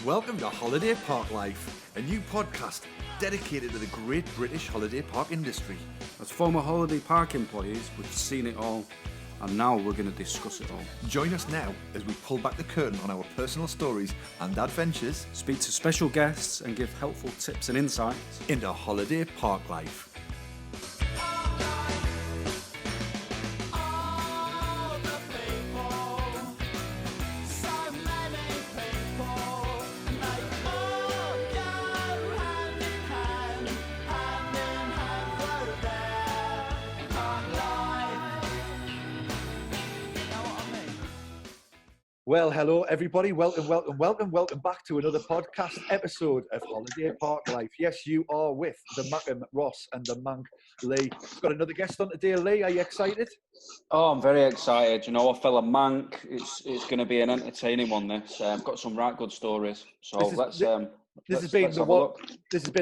Welcome to Holiday Parklife, a new podcast dedicated to the great British holiday park industry. As former holiday park employees, we've seen it all, and now we're going to discuss it all. Join us now as we pull back the curtain on our personal stories and adventures, Speak to special guests and give helpful tips and insights. into Holiday Parklife. Well, hello everybody. Welcome back to another podcast episode of Holiday Parklife. Yes, you are with the Mackem, Ross, and the Manc, Lee. We've got another guest on today. Lee, are you excited? Oh, I'm very excited. You know, a fella Manc, it's going to be an entertaining one, this. I've got some right good stories. So This has been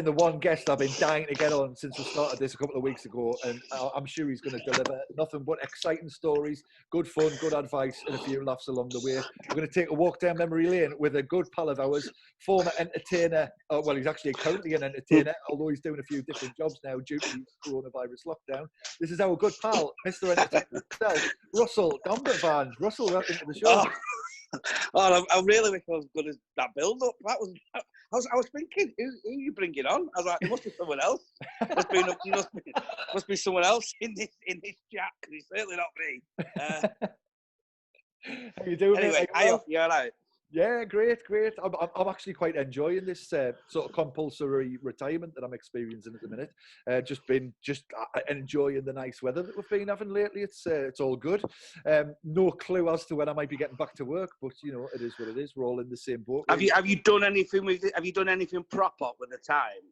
the one guest I've been dying to get on since we started this a couple of weeks ago, and I'm sure he's going to deliver nothing but exciting stories, good fun, good advice, and a few laughs along the way. We're going to take a walk down memory lane with a good pal of ours, former entertainer. Well, he's actually currently an entertainer, although he's doing a few different jobs now due to the coronavirus lockdown. This is our good pal, Mr. Entertainer himself, Russell Donbavand. Russell, welcome to the show. I really wish I was good as that build-up. I was thinking, who are you bringing on? I was like, there must be someone else. Must be someone else in this chat, because it's certainly not me. How you doing? Anyway, you all right? Yeah, great. I'm actually quite enjoying this sort of compulsory retirement that I'm experiencing at the minute. Just enjoying the nice weather that we've been having lately. It's all good. No clue as to when I might be getting back to work, but you know, it is what it is. We're all in the same boat. Have you done anything with it? Have you done anything proper with the time?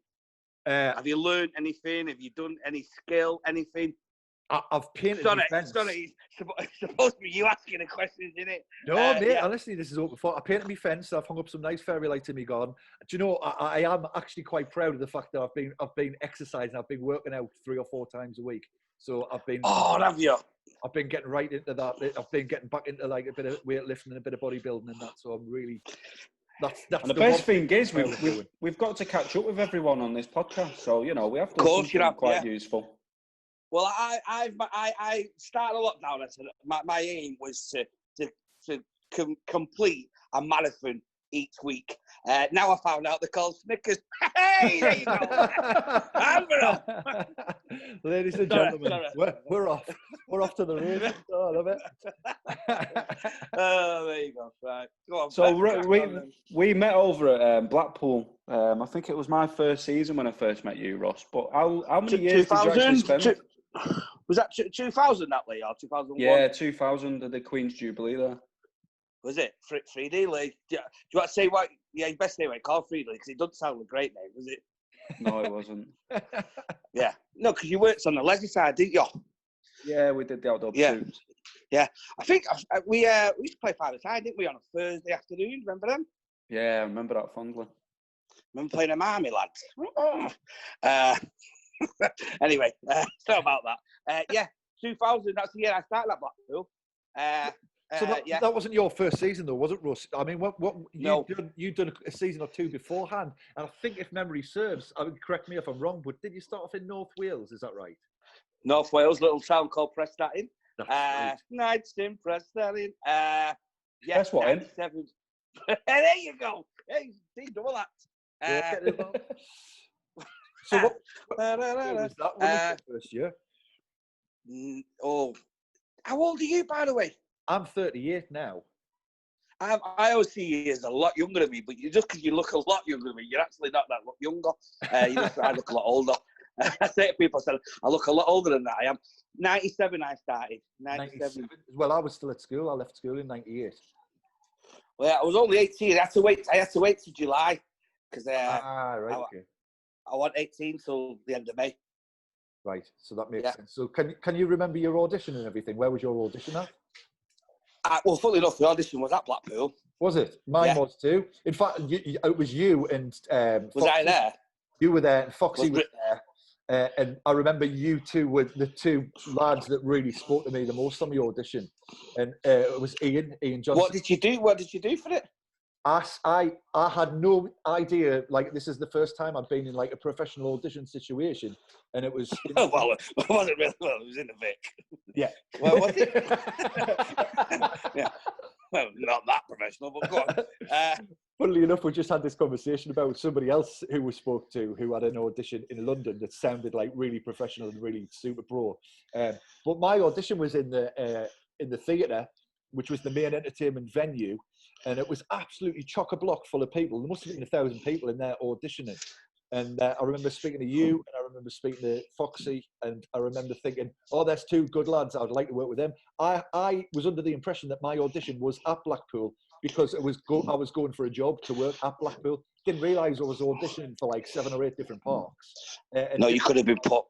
Have you learned anything? Have you done any skill? Anything? I've painted my fence. It's supposed to be you asking the questions, isn't it? No, mate, yeah. Honestly, this is open for. I painted my fence. I've hung up some nice fairy lights in my garden. Do you know, I am actually quite proud of the fact that I've been exercising. I've been working out 3 or 4 times a week. So I've been. Oh, have you? I've been getting right into that. I've been getting back into like a bit of weightlifting and a bit of bodybuilding and that. So I'm really. That's and the best thing is we've got to catch up with everyone on this podcast. So you know we have to do something quite useful. Well, I started a lockdown. I said my aim was to complete a marathon each week. Now I found out they're called Snickers. Hey, there you go. Ladies and gentlemen, we're off. We're off to the race. Oh, I love it. Oh, there you go. Right. Go on. So we met over at Blackpool. I think it was my first season when I first met you, Ross. But how many years did you actually spend? Was that 2000 that way or 2001? Yeah, 2000, the Queen's Jubilee there. Was it? 3D League? Do you want to say what? Yeah, you best say what it's called 3D League, because it doesn't sound a great name, was it? No, it wasn't. Yeah. No, because you worked on the leisure side, didn't you? Yeah, we did the outdoor pursuits. Yeah. I think we used to play 5-a-side, didn't we, on a Thursday afternoon? Remember them? Yeah, I remember that fondly. Remember playing them army lads? Anyway, sorry about that. Yeah, 2000, that's the year I started at Blackpool. So that wasn't your first season, though, was it, Russ? I mean, you'd done a season or 2 beforehand, and I think if memory serves, I mean, correct me if I'm wrong, but did you start off in North Wales? Is that right? North Wales, little town called Prestatyn. That's right. Nights in Prestatyn. Guess what? 97. There you go. Hey, see, double that. So what was that when was your first year? How old are you, by the way? I'm 38 now. I always see you as a lot younger than me, but just because you look a lot younger than me, you're actually not that lot younger. I look a lot older. I say to people, I look a lot older than that. I am 97. I started 97. Well, I was still at school. I left school in 98. Well, I was only 18. I had to wait till July because okay. I want 18 till the end of May. Right, so that makes sense. So can you remember your audition and everything? Where was your audition at? Well, funnily enough, the audition was at Blackpool. Was it? Mine was too. In fact, it was you and was Foxy. I there? You were there, and Foxy was there. And I remember you two were the 2 lads that really spoke to me the most on the audition. And it was Ian Johnson. What did you do for it? I had no idea. Like, this is the first time I've been in like a professional audition situation, and it was. Well, it wasn't really. Well, it was in the Vic. Yeah. Well, was it? Yeah. Well, not that professional, but go on. Funnily enough, we just had this conversation about somebody else who we spoke to who had an audition in London that sounded like really professional and really super pro. But my audition was in the theatre, which was the main entertainment venue, and it was absolutely chock-a-block full of people. There must have been 1,000 people in there auditioning. And I remember speaking to you, and I remember speaking to Foxy, and I remember thinking, oh, there's two good lads. I'd like to work with them. I was under the impression that my audition was at Blackpool because I was going for a job to work at Blackpool. Didn't realise I was auditioning for like 7 or 8 different parks. No, you could have been put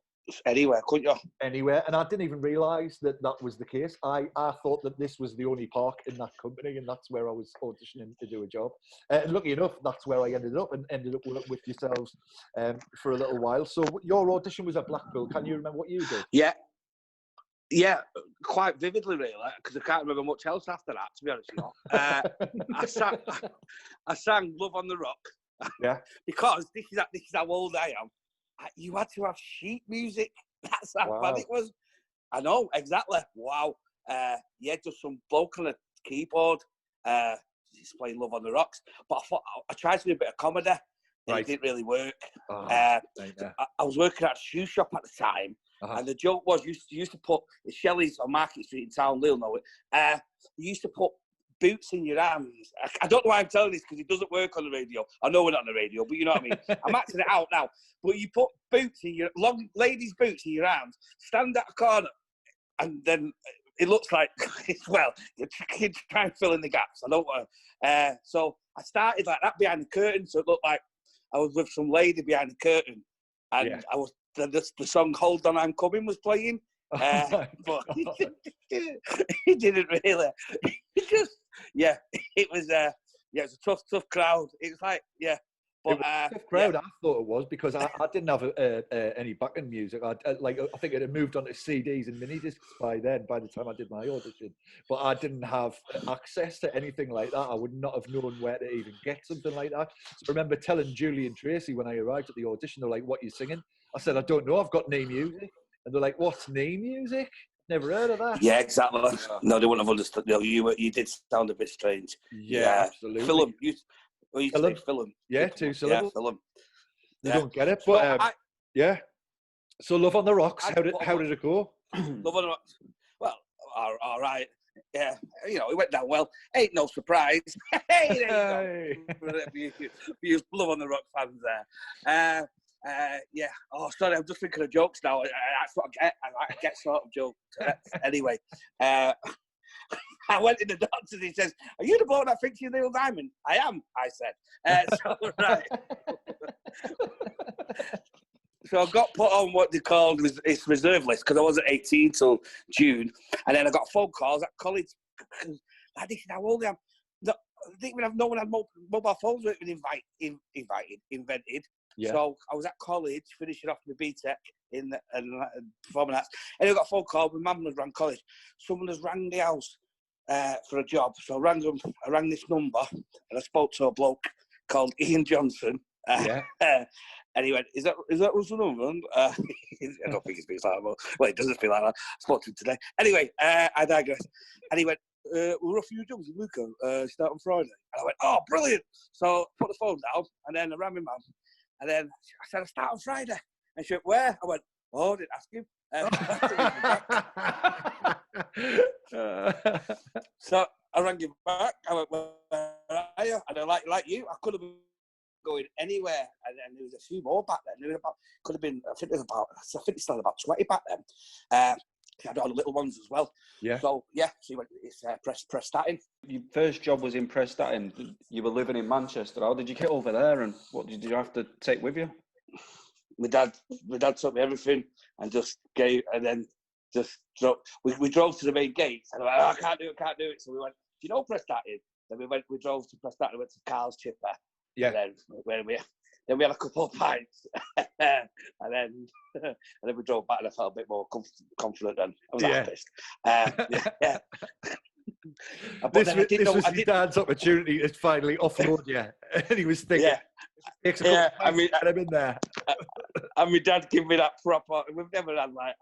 anywhere, couldn't you? Anywhere, and I didn't even realise that was the case. I thought that this was the only park in that company, and that's where I was auditioning to do a job. And lucky enough, that's where I ended up with yourselves for a little while. So your audition was at Blackpool. Can you remember what you did? Yeah, quite vividly, really, because I can't remember much else after that, to be honest with you. I sang "Love on the Rock." Yeah. Because this is how old I am. You had to have sheet music. That's how bad it was. I know, exactly. Wow. Just some bloke on a keyboard. He's playing "Love on the Rocks." But I tried to do a bit of comedy. And it didn't really work. I was working at a shoe shop at the time. And the joke was, you used to put Shelley's on Market Street in Town, Lille know it. You used to put boots in your hands. I don't know why I'm telling this because it doesn't work on the radio. I know we're not on the radio, but you know what I mean. I'm acting it out now. But you put boots in your ladies' boots in your hands, stand at a corner, and then it looks like you try and fill in the gaps. I don't want to. So I started like that behind the curtain, so it looked like I was with some lady behind the curtain, and I was. The song "Hold On, I'm Coming" was playing, but he didn't really. It was a tough crowd. It was like but it was a tough crowd. I thought it was because I didn't have any backing music. I think it had moved on to CDs and mini discs by then. By the time I did my audition, but I didn't have access to anything like that. I would not have known where to even get something like that. So I remember telling Julie and Tracy when I arrived at the audition, they're like, "What are you singing?" I said, "I don't know. I've got knee music." And they're like, "What's knee music? Never heard of that." Yeah, exactly. No, they wouldn't have understood. No, you did sound a bit strange. Yeah, absolutely. Film. You say film. Yeah, 2 syllables. Yeah, film. They don't get it, but So "Love on the Rocks." How did it go? "Love on the Rocks." Well, all right. Yeah, it went down well. Ain't no surprise. Hey, you "Love on the Rock" fans there. Oh, sorry, I'm just thinking of jokes now. That's what I get sort of jokes. Anyway, I went in the doctor and he says, "Are you the bloke that thinks you're Neil Diamond?" "I am," I said. So I got put on what they called it's reserve list because I wasn't 18 till June. And then I got phone calls at college. Like, this is how old I am. I didn't even have no one had mobile phones were invented. Yeah. So I was at college finishing off my BTEC in performing arts. And I got a phone call. My mum was rang college. Someone has rang the house for a job. So I rang this number and I spoke to a bloke called Ian Johnson. And he went, "Is that Russ Donbavand?" I don't think he speaks like that. Well, it doesn't feel like that. I spoke to him today. Anyway, I digress. And he went, "We're off your jobs in Luca. Start on Friday." And I went, "Oh, brilliant!" So I put the phone down, and then I rang my mum. And then I said, "I start on Friday." And she went, "Where?" I went, "Oh, I didn't ask him." So I rang him back. I went, "Where are you?" And I like you, I could have been going anywhere. And there was a few more back then. There was I think it's still about 20 back then. I had all the little ones as well. Yeah. So he went, "It's Prestatyn." Your first job was in Prestatyn. You were living in Manchester. How did you get over there, and what did you have to take with you? My dad took me everything and just gave, and then just drove. We drove to the main gates, and I went, "Oh, I can't do it. So we went, "Do you know Prestatyn?" Then we drove to Prestatyn, went to Carl's Chipper. Yeah. And then we had a couple of pints, and then we drove back, and I felt a bit more confident. And I was happiest. This was your dad's opportunity to finally offload you, and he was thinking, "Takes a couple of minutes to get him in there." And my dad gave me that proper. We've never had like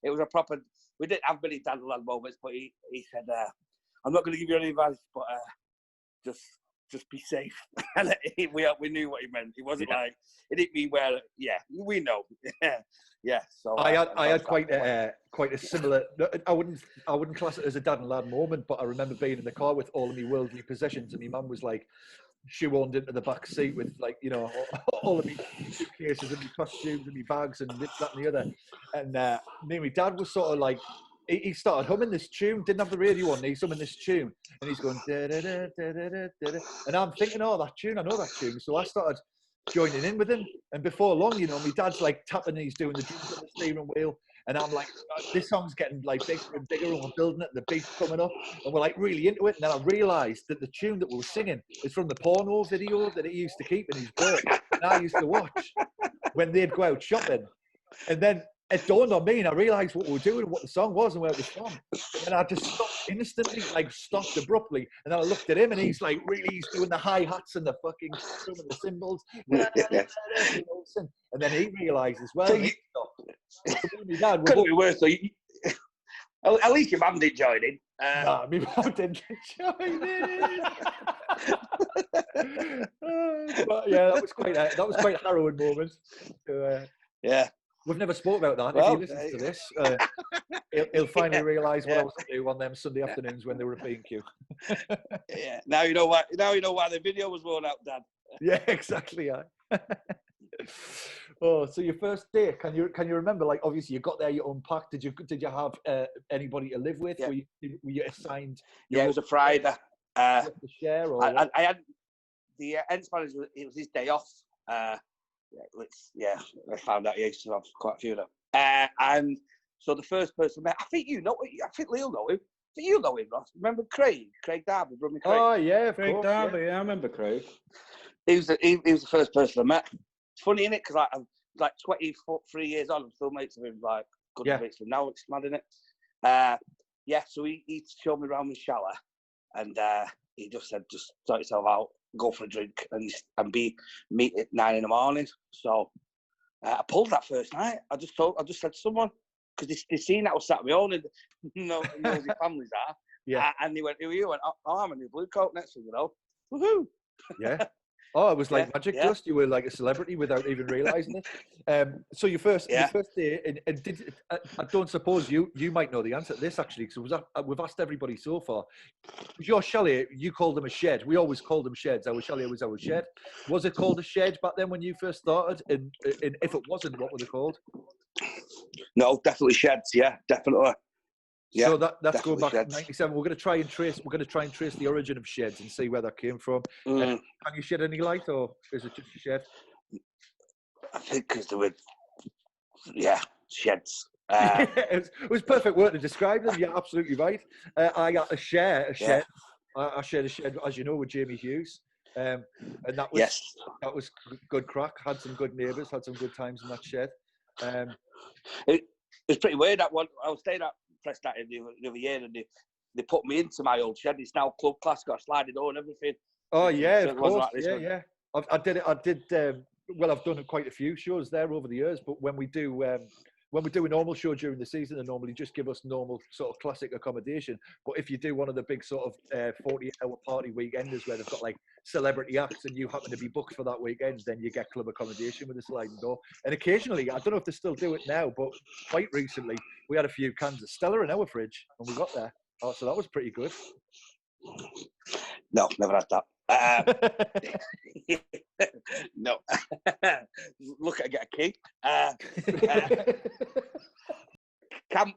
it was a proper. We didn't have many Dadland moments, but he said, "I'm not going to give you any advice, but just be safe." And we knew what he meant. He wasn't like it didn't mean where. Yeah, we know. Yeah. So I had quite a similar. I wouldn't class it as a dad and lad moment, but I remember being in the car with all of my worldly possessions, and my mum was like shoehorned into the back seat with all of my suitcases and my costumes and my bags and this, that, and the other. And me and my dad was sort of like. He started humming this tune, didn't have the radio on, he's humming this tune, and he's going, da, da, da, da, da, da, da. And I'm thinking, oh, that tune, I know that tune. So I started joining in with him, and before long, my dad's like tapping and he's doing the drums on the steering wheel, and I'm like, this song's getting like bigger and bigger, and we're building it, and the beat's coming up, and we're like really into it, and then I realised that the tune that we were singing is from the porno video that he used to keep in his book, and I used to watch when they'd go out shopping, and then it dawned on me, and I realised what we were doing, what the song was, and where it was from. And I just stopped instantly, stopped abruptly. And then I looked at him, and he's doing the hi hats and the fucking drum and the cymbals. And then he realised as well. Couldn't be worse. So at least your mum didn't join in. Nah, my mum didn't join in. But yeah, that was quite a harrowing moment. So, yeah. We've never spoke about that. Well, if he listens to this, he'll finally realise what I was up to on them Sunday afternoons when they were at B&Q. Yeah. Now you know why. Now you know why the video was worn out, Dad. Yeah, exactly. Yeah. Oh, so your first day? Can you remember? Like, obviously, you got there, you unpacked. Did you have anybody to live with? Yeah. Were you assigned? Yeah, it was a Friday. To share, or I had the ends manager. It was his day off. I found out he used to have quite a few of them. And so the first person I met, I think Leo know him. I think you know him, Ross. Remember Craig Darby, brother Craig? Oh, yeah, Craig Darby, yeah, I remember Craig. He was the first person I met. It's funny, innit? Because I'm like 23 years on, I'm still mates with him, like good mates with him now. It's mad, innit? So he showed me around the shower, and he just said, just sort yourself out, go for a drink, and meet at 9 a.m. So I pulled that first night. I just said to someone, because they seen that I was sat with my own, and nosy families are. Yeah. And they went, "Who are you?" I went, "Oh, I'm in the blue coat next to you, woohoo!" Yeah. Oh, it was like magic dust. You were like a celebrity without even realising it. So your first day, and I don't suppose you might know the answer to this actually, because we've asked everybody so far. Your chalet, you called them a shed. We always called them sheds. Our chalet was our shed. Was it called a shed back then when you first started? And if it wasn't, what were they called? No, definitely sheds. Yeah, definitely. Yeah, so that's going back sheds. to 97. We're going to try and trace the origin of sheds and see where that came from. Can you shed any light, or is it just a shed? I think because they were, sheds. It was perfect word to describe them. You're absolutely right. I got a shed. Yeah. I shared a shed, as you know, with Jamie Hughes, and that was good crack. Had some good neighbours. Had some good times in that shed. It was pretty weird. That one I was staying at Preston the other year, and they put me into my old shed. It's now club class, got a sliding door and everything. Oh yeah, so of course. Like yeah. I did. Well, I've done quite a few shows there over the years, but when we do a normal show during the season, they normally just give us normal sort of classic accommodation. But if you do one of the big sort of 40-hour party weekenders where they've got like celebrity acts and you happen to be booked for that weekend, then you get club accommodation with a sliding door. And occasionally, I don't know if they still do it now, but quite recently, we had a few cans of Stella in our fridge when we got there. Oh, so that was pretty good. No, never had that. No. Look, I get a key. I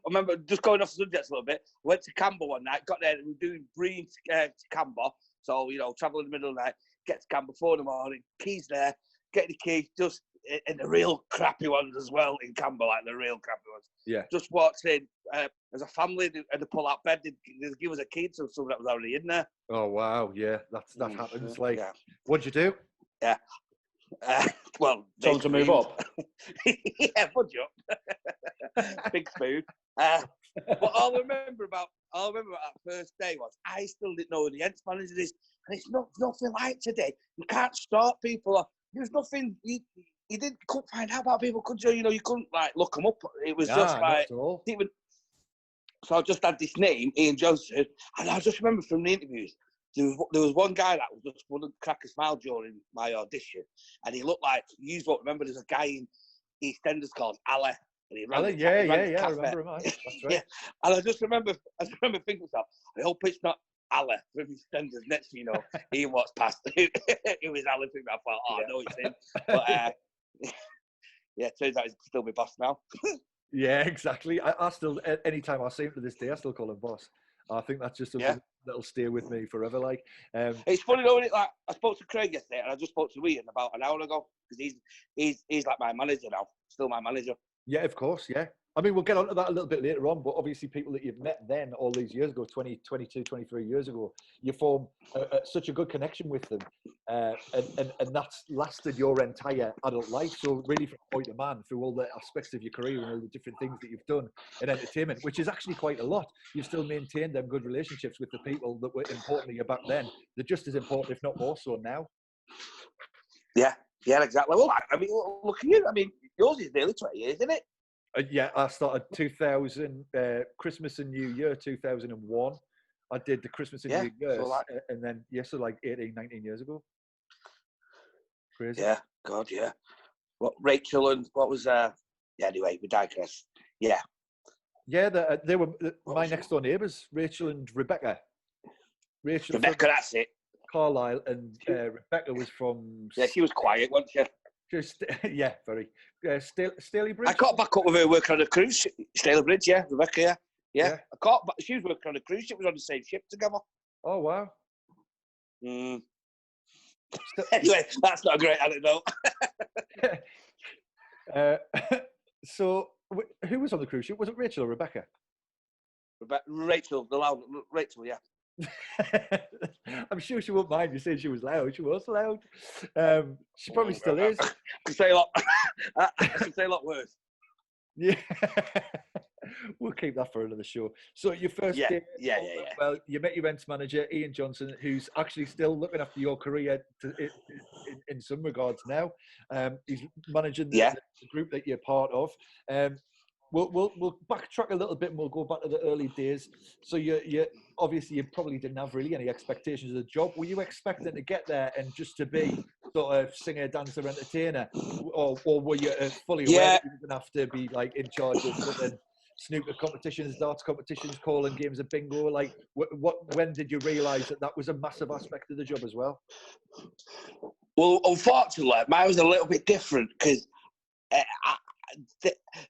remember just going off the subject a little bit. Went to Camber one night, got there, and we were doing Breen to Camber. So, travel in the middle of the night, get to Camber 4 in the morning, keys there, get the key, just in the real crappy ones as well in Camber, like the real crappy ones. Yeah. Just walked in as a family, and they pull out bed, they give us a key to someone that was already in there. Oh, wow. Yeah, that happens. What'd you do? Yeah. Well, told to move up. Yeah, fudge up. Big spoon. But all I remember about that first day was I still didn't know who the Ents manager is, and it's nothing like today. You can't start people. There's nothing you couldn't find out about people, could you? You know, you couldn't like look them up. It was just like even. So I just had this name, Ian Johnson, and I just remember from the interviews, there was one guy that was just wouldn't crack a smile during my audition, and he looked like, you won't remember, there's a guy in EastEnders called Ali. And he ran I remember him. That's right. Yeah. And I remember thinking to myself, I hope it's not Ali from EastEnders. Next thing you know, he walks past. It was Ali. I thought, I know it's him. But yeah, turns out he's still my boss now. Yeah, exactly. I still, anytime I see him to this day, I still call him boss. I think that's just something that'll stay with me forever. Like, it's funny though, like I spoke to Craig yesterday, and I just spoke to Ian about an hour ago because he's like my manager now, still my manager. Yeah, of course. Yeah. I mean, we'll get onto that a little bit later on, but obviously people that you've met then all these years ago, 20, 22, 23 years ago, you form such a good connection with them. And that's lasted your entire adult life. So really from point to man, through all the aspects of your career and all the different things that you've done in entertainment, which is actually quite a lot. You've still maintained them good relationships with the people that were important to you back then. They're just as important, if not more so now. Yeah, exactly. Well, I mean, look at you. I mean, yours is nearly 20 years, isn't it? Yeah, I started 2000, Christmas and New Year, 2001. I did the Christmas and New Year's, and then, so like 18, 19 years ago. Crazy. Yeah, God, yeah. What, Rachel and what was, anyway, we digress. Yeah. Yeah, they were my next door neighbours, Rachel and Rebecca. Rebecca, that's it. Carlisle, and Rebecca was from... Yeah, she was quiet, wasn't she? Just, yeah, very. Staley Bridge? I caught back up with her working on a cruise ship. Staley Bridge, yeah. Rebecca, yeah. I caught back. She was working on a cruise ship. We were on the same ship together. Oh, wow. Anyway, that's not a great anecdote. So, who was on the cruise ship? Was it Rachel or Rebecca? Rachel, yeah. I'm sure she won't mind you saying she was loud. She was loud. She probably still is. I can say a lot. I can say a lot worse. Yeah, we'll keep that for another show. So your first day, well, you met your Ents manager, Ian Johnson, who's actually still looking after your career in some regards now. He's managing the group that you're part of. We'll backtrack a little bit and we'll go back to the early days. So you obviously you probably didn't have really any expectations of the job. Were you expecting to get there and just to be sort of singer, dancer, entertainer, or were you fully aware that you were going to have to be like in charge of snooker competitions, darts competitions, calling games of bingo? Like when did you realise that was a massive aspect of the job as well? Well, unfortunately, mine was a little bit different because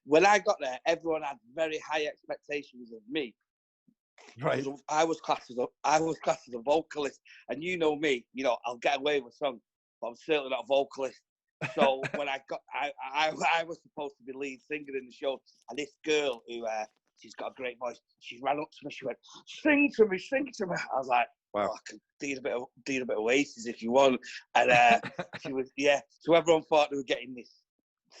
when I got there, everyone had very high expectations of me. Right. I was classed as a vocalist, and you know me. You know, I'll get away with song, but I'm certainly not a vocalist. So when I was supposed to be lead singer in the show, and this girl who she's got a great voice, she ran up to me. She went, "Sing to me, sing to me." I was like, "Wow, I can do a bit of Oasis if you want." And she was, So everyone thought they were getting this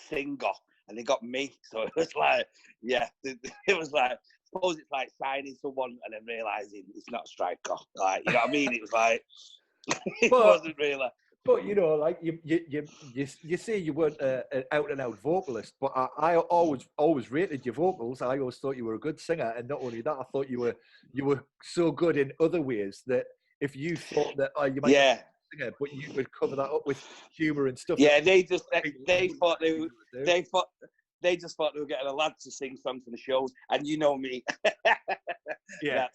singer. And they got me, so it was like, it was like, I suppose it's like signing someone and then realising it's not a striker, like, you know what I mean? It was like, it wasn't really. But you know, like you say you weren't an out and out vocalist, but I always rated your vocals. I always thought you were a good singer, and not only that, I thought you were so good in other ways that if you thought that you might. Yeah. Singer, but you would cover that up with humour and stuff. Yeah, they just thought they just thought they were getting a lad to sing songs for the shows, and you know me. Yeah.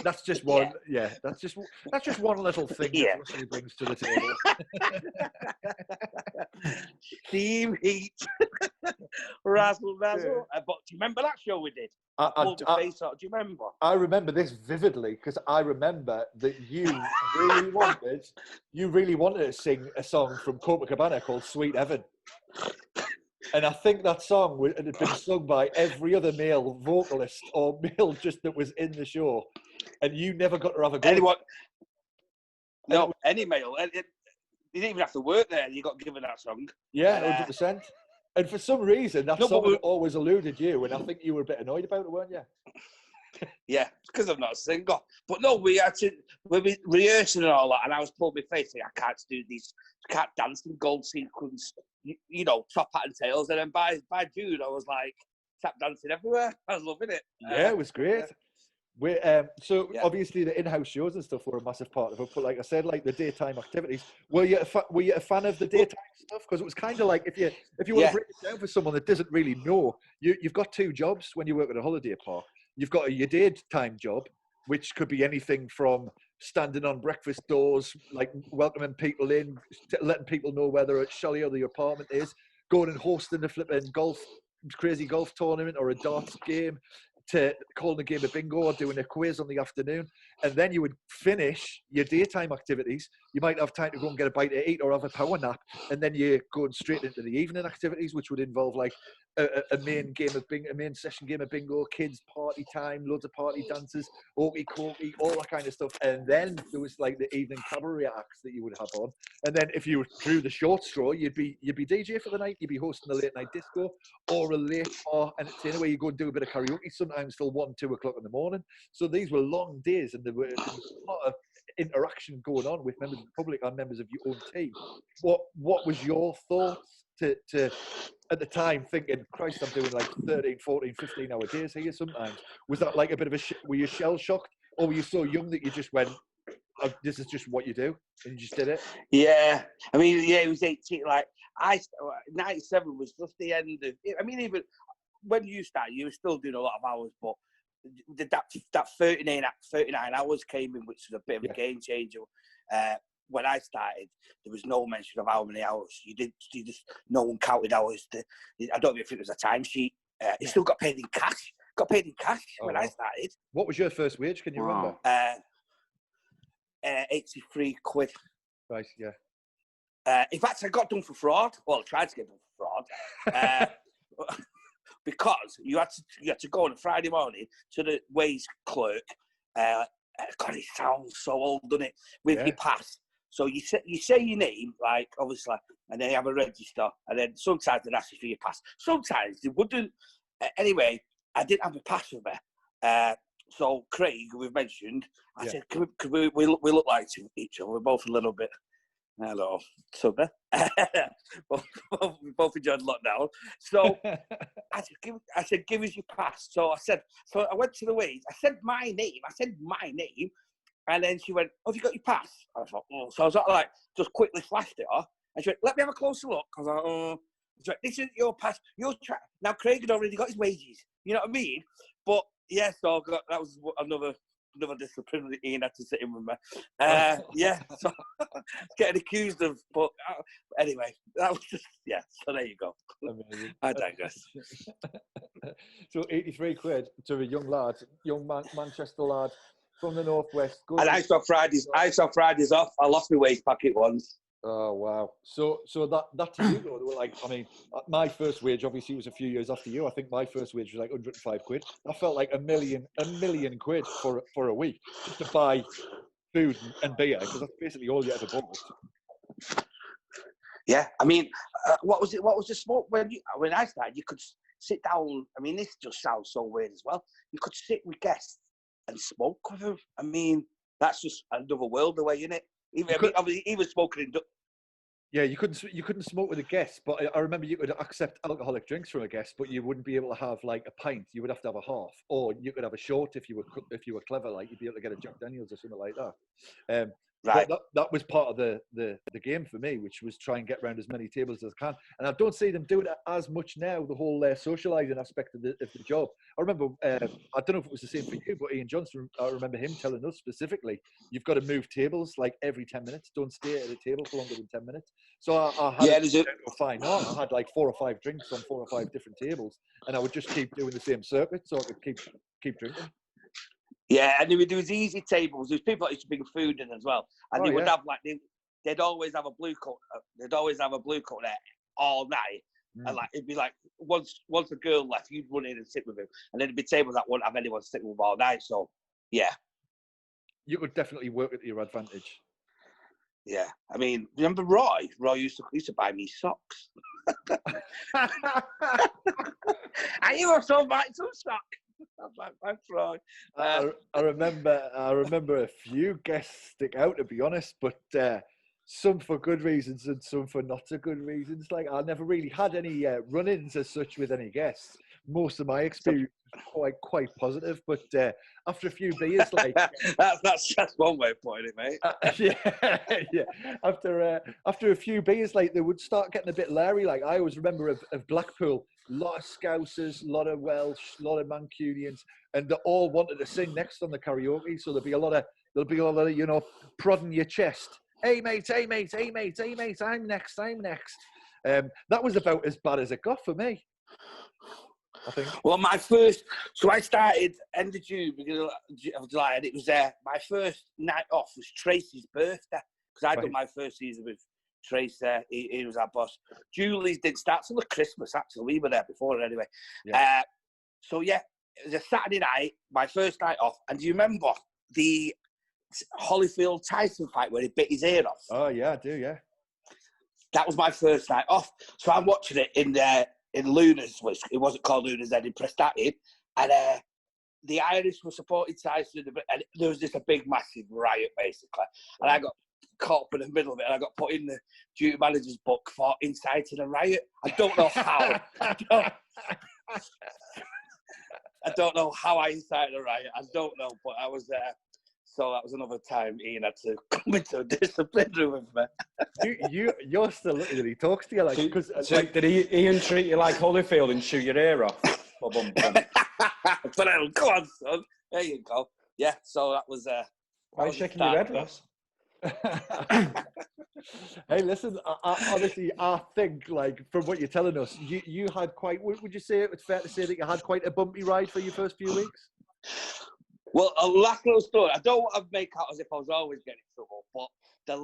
That's just one. Yeah, that's just one little thing that Russell brings to the table. Steam heat, razzle dazzle. But do you remember that show we did? Do you remember? I remember this vividly because I remember that you really wanted to sing a song from Copacabana called "Sweet Heaven." And I think that song had been sung by every other male vocalist or male just that was in the show, and you never got to have a go. Anyone? No, any male. You didn't even have to work there. You got given that song. Yeah, 100%. And for some reason, that No, but song had always eluded you, and I think you were a bit annoyed about it, weren't you? Yeah, because I'm not single. But no, we were rehearsing and all that, and I was pulling my face, saying, I can't do these, can't dance in gold sequins, you know, top hat and tails. And then by June, I was like, tap dancing everywhere. I was loving it. Yeah, it was great. Obviously the in-house shows and stuff were a massive part of it, but like I said, like the daytime activities, were you a fan of the daytime stuff? Because it was kind of like, if you want to break it down for someone that doesn't really know, you've got two jobs when you work at a holiday park. You've got your daytime job, which could be anything from standing on breakfast doors, like welcoming people in, letting people know whether it's chalet or the apartment is, going and hosting a flipping crazy golf tournament or a darts game, to calling a game of bingo or doing a quiz on the afternoon. And then you would finish your daytime activities. You might have time to go and get a bite to eat or have a power nap. And then you're going straight into the evening activities, which would involve like a main session game of bingo, kids party time, loads of party dances, okey cokey, all that kind of stuff. And then there was like the evening cabaret acts that you would have on. And then if you drew the short straw, you'd be DJ for the night. You'd be hosting a late night disco or a late bar entertainer where you go and do a bit of karaoke, sometimes till 1, 2 o'clock in the morning. So these were long days, and there was a lot of interaction going on with members of the public and members of your own team. What was your thoughts to at the time, thinking, Christ, I'm doing like 13, 14, 15-hour days here sometimes? Was that like a bit of were you shell-shocked, or were you so young that you just went, oh, this is just what you do, and you just did it? Yeah. I mean, yeah, it was 18. Like, 97 was just the end of, I mean, even when you started, you were still doing a lot of hours, but that 39 hours came in, which was a bit of a game changer. When I started, there was no mention of how many hours. You just no one counted hours. I don't know if it was a timesheet. You still got paid in cash. When I started. What was your first wage? Can you remember? 83 quid. Right, yeah. In fact, I got done for fraud. Well, I tried to get done for fraud. Because you had to go on a Friday morning to the wage clerk. God, it sounds so old, doesn't it? With your pass. So you say your name, like, obviously, and then you have a register, and then sometimes they'd ask you for your pass. Sometimes they wouldn't. Anyway, I didn't have a pass with me. So Craig, who we've mentioned, I said, can we look like each other? We're both a little bit, hello, sugar. both enjoyed lockdown. So I said, give us your pass. So I went to the wage. I said my name. And then she went, have you got your pass? I thought, oh. So I was like, just quickly flashed it off. And she went, let me have a closer look. I was like, oh. She went, this isn't your pass. Now, Craig had already got his wages. You know what I mean? But, yeah, so that was another discipline that Ian had to sit in with me. Yeah, so getting accused of, but anyway, that was just, yeah, so there you go. Amazing. I digress. So 83 quid to a young Manchester lad from the northwest. And I saw Fridays off. I lost my waste packet once. Oh wow! So that to you though, like, I mean, my first wage obviously was a few years after you. I think my first wage was like 105 quid. I felt like a million quid for a week just to buy food and beer, because that's basically all you ever bought. Yeah, I mean, what was the smoke when I started? You could sit down. I mean, this just sounds so weird as well. You could sit with guests and smoke with them. I mean, that's just another world away, isn't it? Even smoking in. Yeah, you couldn't smoke with a guest, but I remember you could accept alcoholic drinks from a guest, but you wouldn't be able to have like a pint. You would have to have a half, or you could have a short if you were clever, like you'd be able to get a Jack Daniels or something like that. Right. That was part of the game for me, which was try and get around as many tables as I can. And I don't see them doing it as much now, the whole socialising aspect of the job. I remember, I don't know if it was the same for you, but Ian Johnson, I remember him telling us specifically, you've got to move tables like every 10 minutes. Don't stay at a table for longer than 10 minutes. So I had a fine on. I had like 4 or 5 drinks on 4 or 5 different tables, and I would just keep doing the same circuit so I could keep drinking. Yeah, and there was easy tables. There's people that used to bring food in as well, and they would have like they'd always have a blue coat. They'd always have a blue coat there all night, and like it'd be like once the girl left, you'd run in and sit with him, and then there'd be tables that wouldn't have anyone sitting with all night. So yeah, you could definitely work at your advantage. Yeah, I mean, remember Roy? Roy used to buy me socks. And you also bite some stock. I'm like, thanks, Roy. I remember a few guests stick out, to be honest, but some for good reasons and some for not so good reasons. Like, I never really had any run-ins as such with any guests. Most of my experience was quite positive, but after a few beers, like that's one way of putting it, mate. yeah. After a few beers, like, they would start getting a bit leery. Like, I always remember of Blackpool, a lot of Scousers, a lot of Welsh, a lot of Mancunians, and they all wanted to sing next on the karaoke. So there'll be a lot of you know, prodding your chest. Hey mate, hey mate, hey mate, hey mate, I'm next. That was about as bad as it got for me, I think. Well, I started end of June, beginning of July, and it was my first night off was Tracy's birthday, because I'd done my first season with Tracy. He was our boss. Julie's didn't start till the Christmas, actually. We were there before anyway. Yeah. So, yeah, it was a Saturday night, my first night off. And do you remember the Holyfield Tyson fight where he bit his ear off? Oh, yeah, I do, yeah. That was my first night off. So I'm watching it in Luna's, which it wasn't called Luna's then, in Prestatyn, and the Irish were supporting Tyson, and there was just a big, massive riot, basically. And I got caught up in the middle of it, and I got put in the duty manager's book for inciting a riot. I don't know how. I don't know how I incited a riot. I don't know, but I was there. So that was another time Ian had to come into a disciplinary with me. You're still looking at he talks to you like, because did Ian treat you like Holyfield and shoot your ear off? But go on, son. There you go. Yeah, so that was. Why are you shaking your head, Russ? Hey, listen. Honestly, I think, like, from what you're telling us, you had quite. Would you say it's fair to say that you had quite a bumpy ride for your first few weeks? Well, a last little story. I don't want to make out as if I was always getting in trouble, but the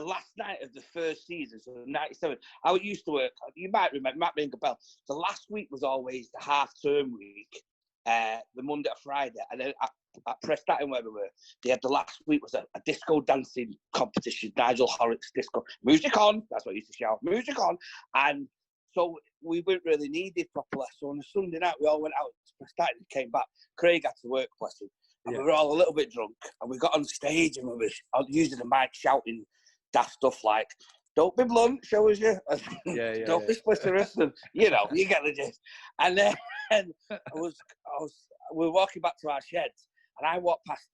last night of the first season, so 97, I used to work. You might remember, might ring a bell. The last week was always the half-term week, the Monday to Friday, and then at Prestatyn where we were, they had the last week was a disco dancing competition. Nigel Horrocks disco music on. That's what I used to shout, music on, and. So we weren't really needed properly. So on a Sunday night, we all went out to Prestatyn and came back. Craig had to work, bless him. And we were all a little bit drunk. And we got on stage and we were using the mic shouting daft stuff like, don't be blunt, show us you. Don't be splitterous. And, you know, you get the gist. And then we were walking back to our sheds. And I walked past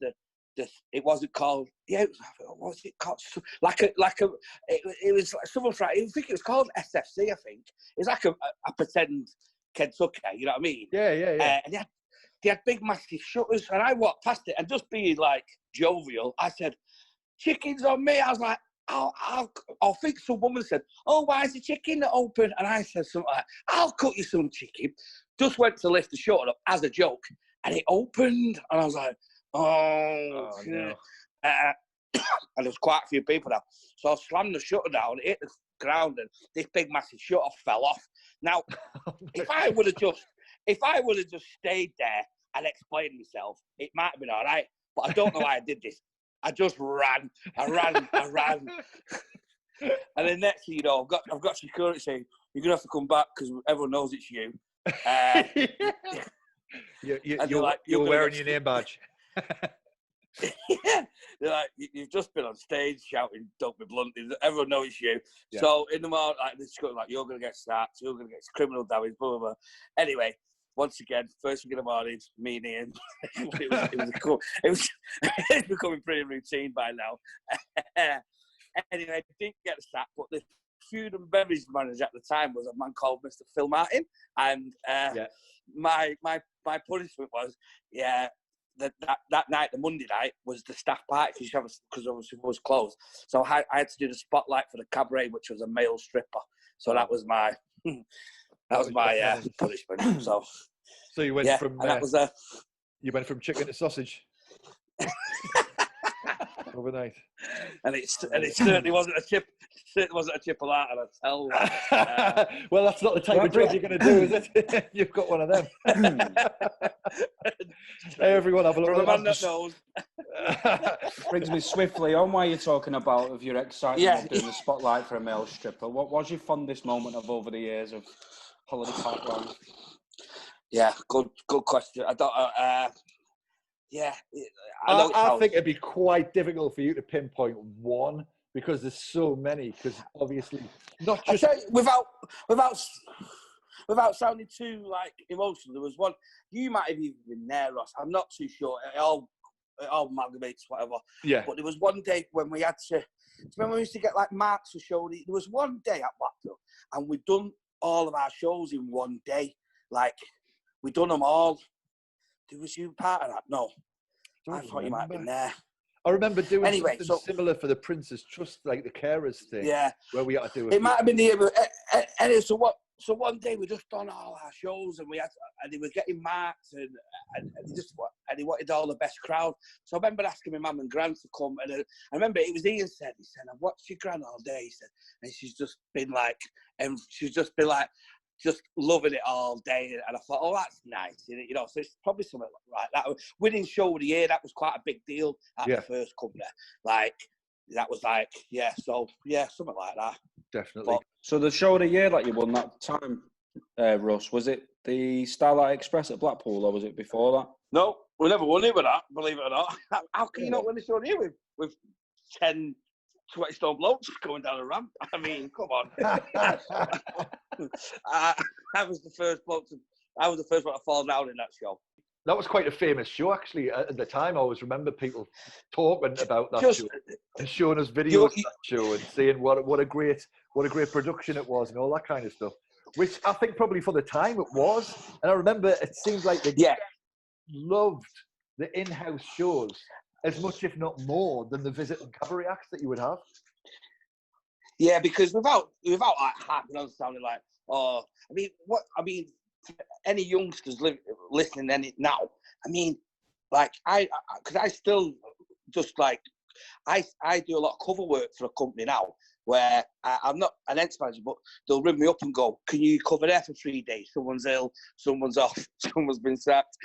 it wasn't called, what was it called? It was like someone Friday. I think it was called SFC, I think. It was like a pretend Kentucky, you know what I mean? Yeah. And they had big, massive shutters, and I walked past it, and just being, like, jovial, I said, chicken's on me. I was like, I think some woman said, oh, why is the chicken not open? And I said something like, I'll cut you some chicken. Just went to lift the shutter up as a joke, and it opened, and I was like, oh no. And there was quite a few people now. So I slammed the shutter down, it hit the ground, and this big massive shutter fell off. Now, if I would have just stayed there and explained myself, it might have been all right. But I don't know why I did this. I just ran. I ran. And then next thing you know, I've got security saying, you're going to have to come back because everyone knows it's you. You're wearing your name badge. Yeah, they're like, you've just been on stage shouting, don't be blunt. Everyone knows it's you. Yeah. So in the morning, you're going to get sacked, you're going to get criminal damage, blah, blah, blah. Anyway, once again, first thing in the morning, me and Ian. It's becoming pretty routine by now. Anyway, I didn't get the sack, but the food and beverage manager at the time was a man called Mr. Phil Martin. And my punishment was, that night, the Monday night, was the staff party because obviously it was closed. So I had to do the spotlight for the cabaret, which was a male stripper. So that was my punishment. So you went from that was you went from chicken to sausage overnight. And it certainly wasn't a chip. It wasn't a triple art, and I tell well, that's not the type of job you're going to do, is it? You've got one of them. Hey, everyone, have a look. From a man that knows. Brings me swiftly on why you're talking about of your excitement of doing the spotlight for a male stripper. What was your fondest moment of over the years of holiday park life? Yeah, good question. I don't. I think it'd be quite difficult for you to pinpoint one because there's so many. Because obviously, not just without sounding too like emotional. There was one. You might have even been there, Ross. I'm not too sure. It all amalgamates, whatever. Yeah. But there was one day when we had to. Remember, we used to get like marks for show. There was one day at Blackpool, and we'd done all of our shows in one day. Like we'd done them all. Was you part of that? No. I thought you might have been there. I remember doing something similar for the Prince's Trust, like the carers thing. Yeah. Where we had to do it. Might have been the year. Anyway, so one day we just done all our shows and they were getting marks and they wanted all the best crowd. So I remember asking my mum and gran to come and I remember it was Ian said, I've watched your gran all day, he said, and she's just been just loving it all day, and I thought, oh, that's nice, you know. So it's probably something like that. Winning show of the year, that was quite a big deal at the first company. Like that was like, so something like that. Definitely. So the show of the year that you won that time, Russ, was it the Starlight Express at Blackpool, or was it before that? No, we never won it with that. Believe it or not. How can you not win the show of the year with 10 20-stone blokes going down a ramp? I mean, come on. I was the first one to fall down in that show. That was quite a famous show, actually. At the time, I always remember people talking about that show and showing us videos of that show and saying what a great production it was and all that kind of stuff. Which I think probably for the time it was. And I remember it seemed like they loved the in-house shows as much, if not more, than the visit and cabaret acts that you would have. Yeah, because without like harping on sounding like, any youngsters listening now, I mean, like because I still just like I do a lot of cover work for a company now where I'm not an enterprise, but they'll ring me up and go, "Can you cover there for 3 days? Someone's ill, someone's off, someone's been sacked."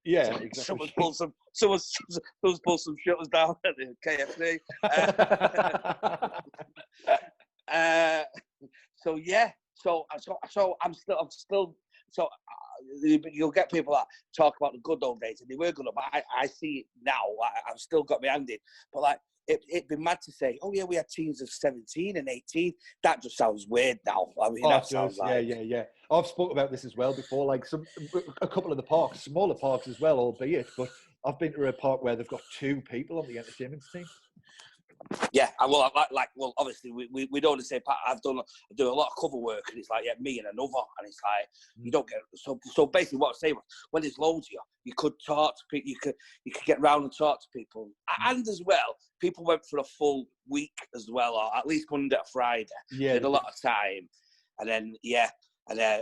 Exactly. Someone's pulled some shutters down at the KFC. So I'm still. So you'll get people that talk about the good old days, and they were good. But I see it now. I've still got my hand in. But like it'd be mad to say, oh yeah, we had teams of 17 and 18. That just sounds weird now. I mean, that sounds like yeah. I've spoke about this as well before. Like a couple of the parks, smaller parks as well, albeit. But I've been to a park where they've got 2 people on the entertainment team. Yeah, well, obviously we don't say part. I do a lot of cover work, and it's like me and another, and it's like you don't get so basically what I say was when there's loads of you could talk to people, you could get round and talk to people, and as well people went for a full week as well, or at least Monday to Friday. Yeah, they had a lot of time, and then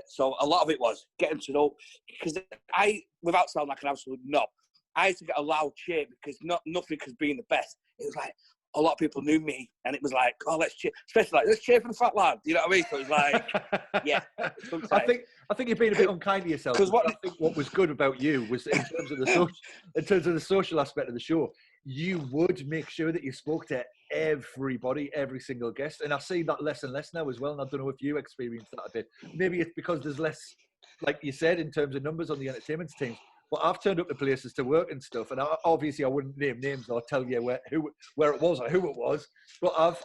so a lot of it was getting to know, because without sounding like an absolute knob, I used to get a loud cheer because nothing could be the best. It was like a lot of people knew me, and it was like, oh, let's cheer, especially like, let's cheer for the fat lad. You know what I mean? So it was like, yeah. I think you're being a bit unkind to yourself. Because I think what was good about you was in terms of the social aspect of the show, you would make sure that you spoke to everybody, every single guest, and I see that less and less now as well. And I don't know if you experienced that a bit. Maybe it's because there's less, like you said, in terms of numbers on the entertainment teams. But I've turned up to places to work and stuff, and obviously I wouldn't name names or tell you where it was or who it was. But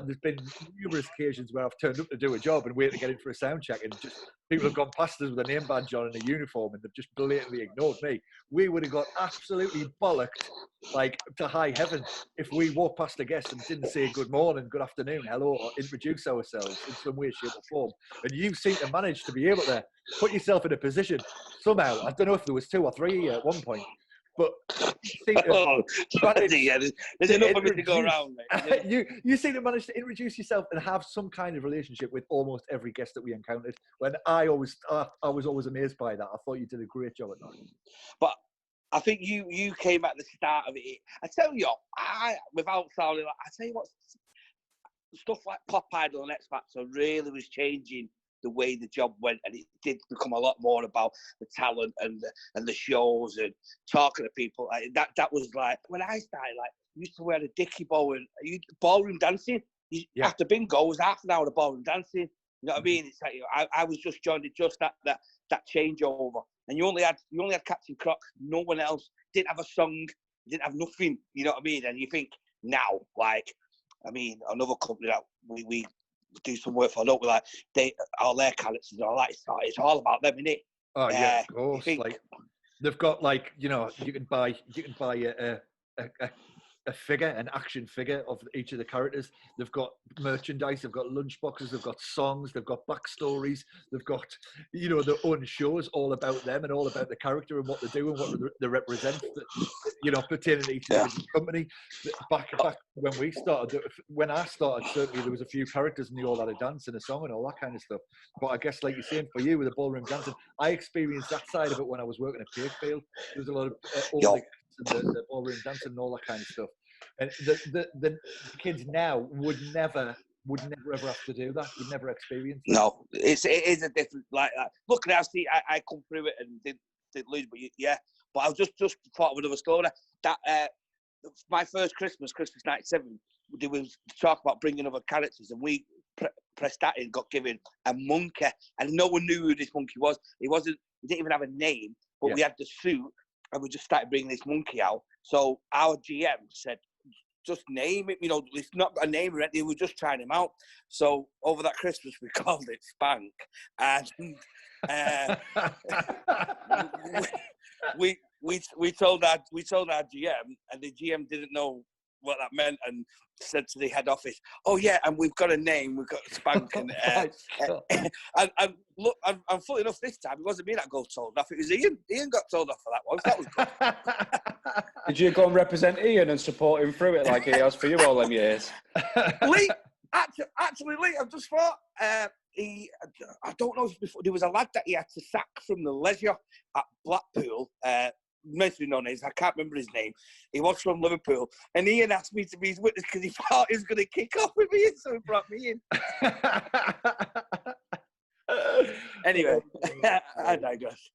there's been numerous occasions where I've turned up to do a job and wait to get in for a sound check, and just people have gone past us with a name badge on and a uniform, and they've just blatantly ignored me. We would have got absolutely bollocked, like to high heaven, if we walked past a guest and didn't say good morning, good afternoon, hello, or introduce ourselves in some way, shape, or form. And you seem to manage to be able to put yourself in a position somehow. I don't know if there was 2 or 3 at one point, but you seem to there's enough of me to go around. You seem to manage to introduce yourself and have some kind of relationship with almost every guest that we encountered. When I was always amazed by that. I thought you did a great job at that. But I think you came at the start of it. I tell you, without sounding like, I tell you what, stuff like Pop Idol and X Factor really was changing the way the job went, and it did become a lot more about the talent and the shows and talking to people. Like, that was like when I started. Like, I used to wear a dicky bow and ballroom dancing. After bingo, it was half an hour of ballroom dancing. You know what I mean? It's like, I was just joining just that changeover, and you only had Captain Croc. No one else didn't have a song, didn't have nothing. You know what I mean? And you think now, like, I mean, another company that we do some work for, don't we? Like, all their characters are like, it's all about them, isn't it? Oh yeah, of course. Like, they've got, like, you know, you can buy a figure, an action figure of each of the characters. They've got merchandise, they've got lunchboxes, they've got songs, they've got backstories, they've got, you know, their own shows all about them and all about the character and what they do and what they represent, you know, pertaining to each company. Back when I started, certainly there was a few characters and they all had a dance and a song and all that kind of stuff. But I guess, like you're saying, for you with the ballroom dancing, I experienced that side of it when I was working at Pakefield. There was a lot of the ballroom dancing and all that kind of stuff. And the kids now would never ever have to do that. Would never experience that. No, it is a different, like that. Look, I see, I come through it and did lose, but But I was just thought of another story. That my first Christmas '97, there was talk about bringing other characters, and we pressed that in, got given a monkey, and no one knew who this monkey was. He didn't even have a name, but we had the suit, and we just started bringing this monkey out. So our GM said, just name it, you know, it's not a name or anything, we're just trying him out. So over that Christmas, we called it Spank. And we told our GM, and the GM didn't know what that meant, and said to the head office, "Oh yeah, and we've got a name, we've got Spank." And look, and funny enough, this time it wasn't me that got told off; it was Ian. Ian got told off for that one. So that was good. Did you go and represent Ian and support him through it like he has for you all them years? Lee, actually, Lee, I've just thought I don't know if before there was a lad that he had to sack from the leisure at Blackpool. Mostly known as, I can't remember his name. He was from Liverpool, and Ian asked me to be his witness because he thought he was going to kick off with me, so he brought me in. Anyway, I digress.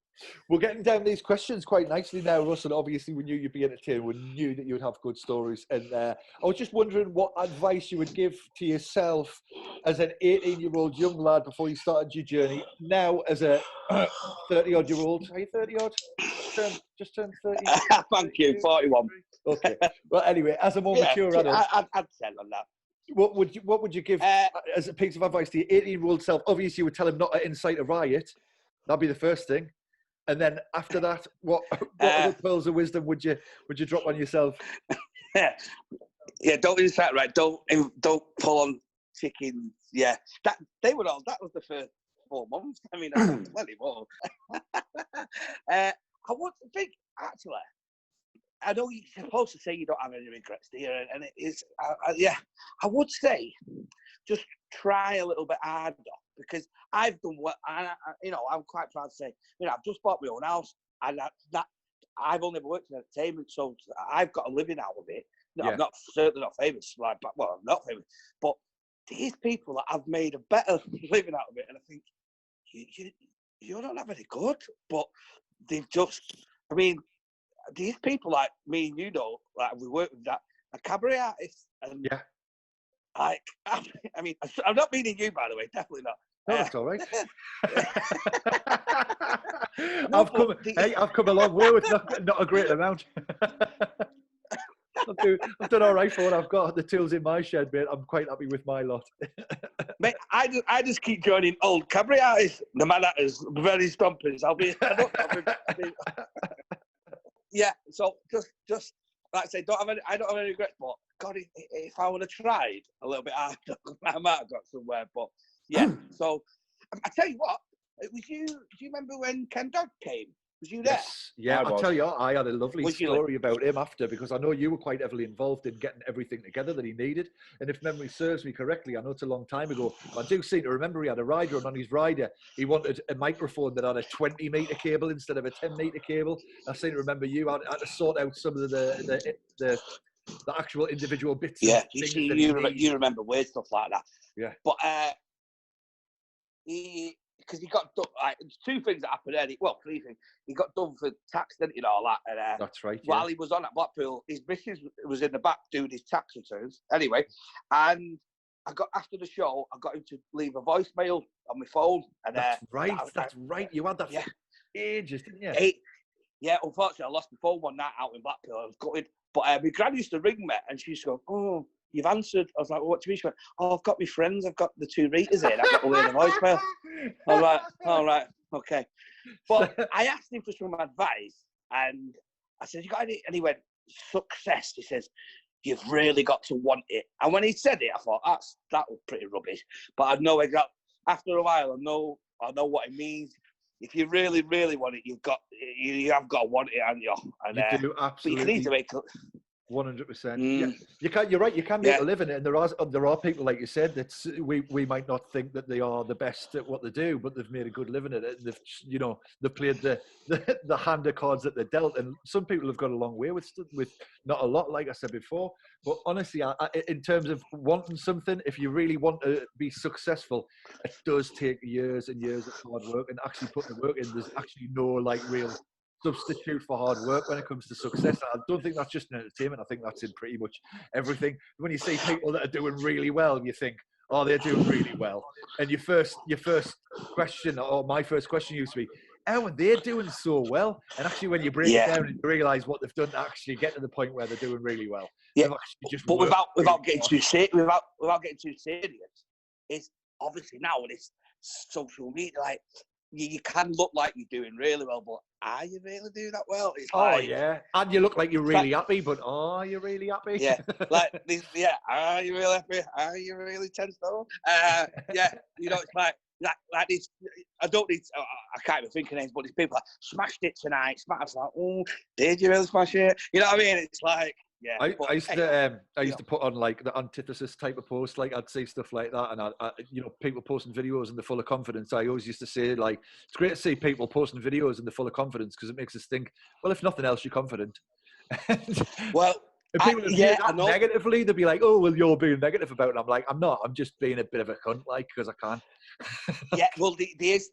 We're getting down these questions quite nicely now, Russ, and obviously we knew you'd be entertained. We knew that you would have good stories. And I was just wondering what advice you would give to yourself as an 18-year-old young lad before you started your journey, now as a 30-odd-year-old. Are you 30-odd? Just turned 30? Thank you, 41. Okay. Well, anyway, as a more mature adult. I'd say on that. What would you give as a piece of advice to your 18-year-old self? Obviously, you would tell him not to incite a riot. That'd be the first thing. And then after that, what other pearls of wisdom would you drop on yourself? Yeah, don't incite, right? Don't pull on chickens. Yeah, that was the first 4 months. I mean, plenty more. I would think, actually, I know you're supposed to say you don't have any regrets, do you? And it is, I would say just try a little bit harder, because I've done what, I'm quite proud to say, I've just bought my own house, and that I've only ever worked in entertainment, so I've got a living out of it. No, I'm certainly not famous, I'm not famous, but these people that have made a better living out of it, and I think, you don't have any good, but they've just, I mean, these people like me and like we work with that, a cabaret artist, and like, I mean, I'm not meaning you, by the way, definitely not. No, that's all right. I've come a long way with not a great amount. I've done all right for what I've got. The tools in my shed, mate. I'm quite happy with my lot. Mate, I just keep joining old cabaret artists, no matter as very stompers. Yeah, so just like I say, I don't have any regrets, but God, if I would have tried a little bit harder, I might have got somewhere. But yeah, so I tell you what, it was you. Do you remember when Ken Dodd came? Was you there? Yes. Yeah, I'll tell you, I had a lovely story about him after, because I know you were quite heavily involved in getting everything together that he needed. And if memory serves me correctly, I know it's a long time ago, I do seem to remember he had a rider, and on his rider, he wanted a microphone that had a 20-metre cable instead of a 10-metre cable. I seem to remember you had to sort out some of the the actual individual bits. Yeah, you remember weird stuff like that. Yeah. But because he got done, like, two things that happened there. Well, three things. He got done for tax, didn't he, and all that. And, that's right. While he was on at Blackpool, his missus was in the back doing his tax returns. Anyway, and after the show, I got him to leave a voicemail on my phone. And that's right. That's right. You had that for ages, didn't you? Yeah, unfortunately, I lost my phone one night out in Blackpool. I was gutted. But my gran used to ring me, and she used to go, "Oh, you've answered." I was like, well, "What do you mean?" She went, "Oh, I've got my friends. I've got the two readers here. I've got to leave a voicemail." I was like, "All right, okay." But I asked him for some advice, and I said, "You got any?" And he went, "Success." He says, "You've really got to want it." And when he said it, I thought, that was pretty rubbish. But I know exactly. After a while, I know what it means. If you really, really want it, you have got to want it, haven't you? And, you do, absolutely. But you can easily make 100%. Yeah, you can. You're right. You can make a living, and there are people, like you said, that we might not think that they are the best at what they do, but they've made a good living at it. And they've played the hand of cards that they're dealt. And some people have got a long way with not a lot, like I said before. But honestly, in terms of wanting something, if you really want to be successful, it does take years and years of hard work and actually putting the work in. There's actually no real substitute for hard work when it comes to success. I don't think that's just in entertainment. I think that's in pretty much everything. When you see people that are doing really well, you think, oh, they're doing really well. And your first question, or my first question used to be, how are they doing so well? And actually, when you break it down and you realise what they've done to actually get to the point where they're doing really well. Yeah, but without getting too serious, it's obviously now with this social media, like, you can look like you're doing really well, but are you really doing that well? It's and you look like you're really happy, but are you really happy? Yeah, like this. Yeah, are you really happy? Are you really 10 stone? Yeah, it's like this. I don't need. I can't even think of names, but these people like smashed it tonight. Smashed. Like, oh, did you really smash it? You know what I mean? It's like. Yeah, I used to put on like the antithesis type of post, like I'd say stuff like that, and I people posting videos and they're full of confidence. I always used to say, like, it's great to see people posting videos and they're full of confidence because it makes us think, well, if nothing else, you're confident. Well, if people view that negatively, they'd be like, oh, well, you're being negative about it. I'm like, I'm not. I'm just being a bit of a cunt, like, because I can. Yeah, well, there's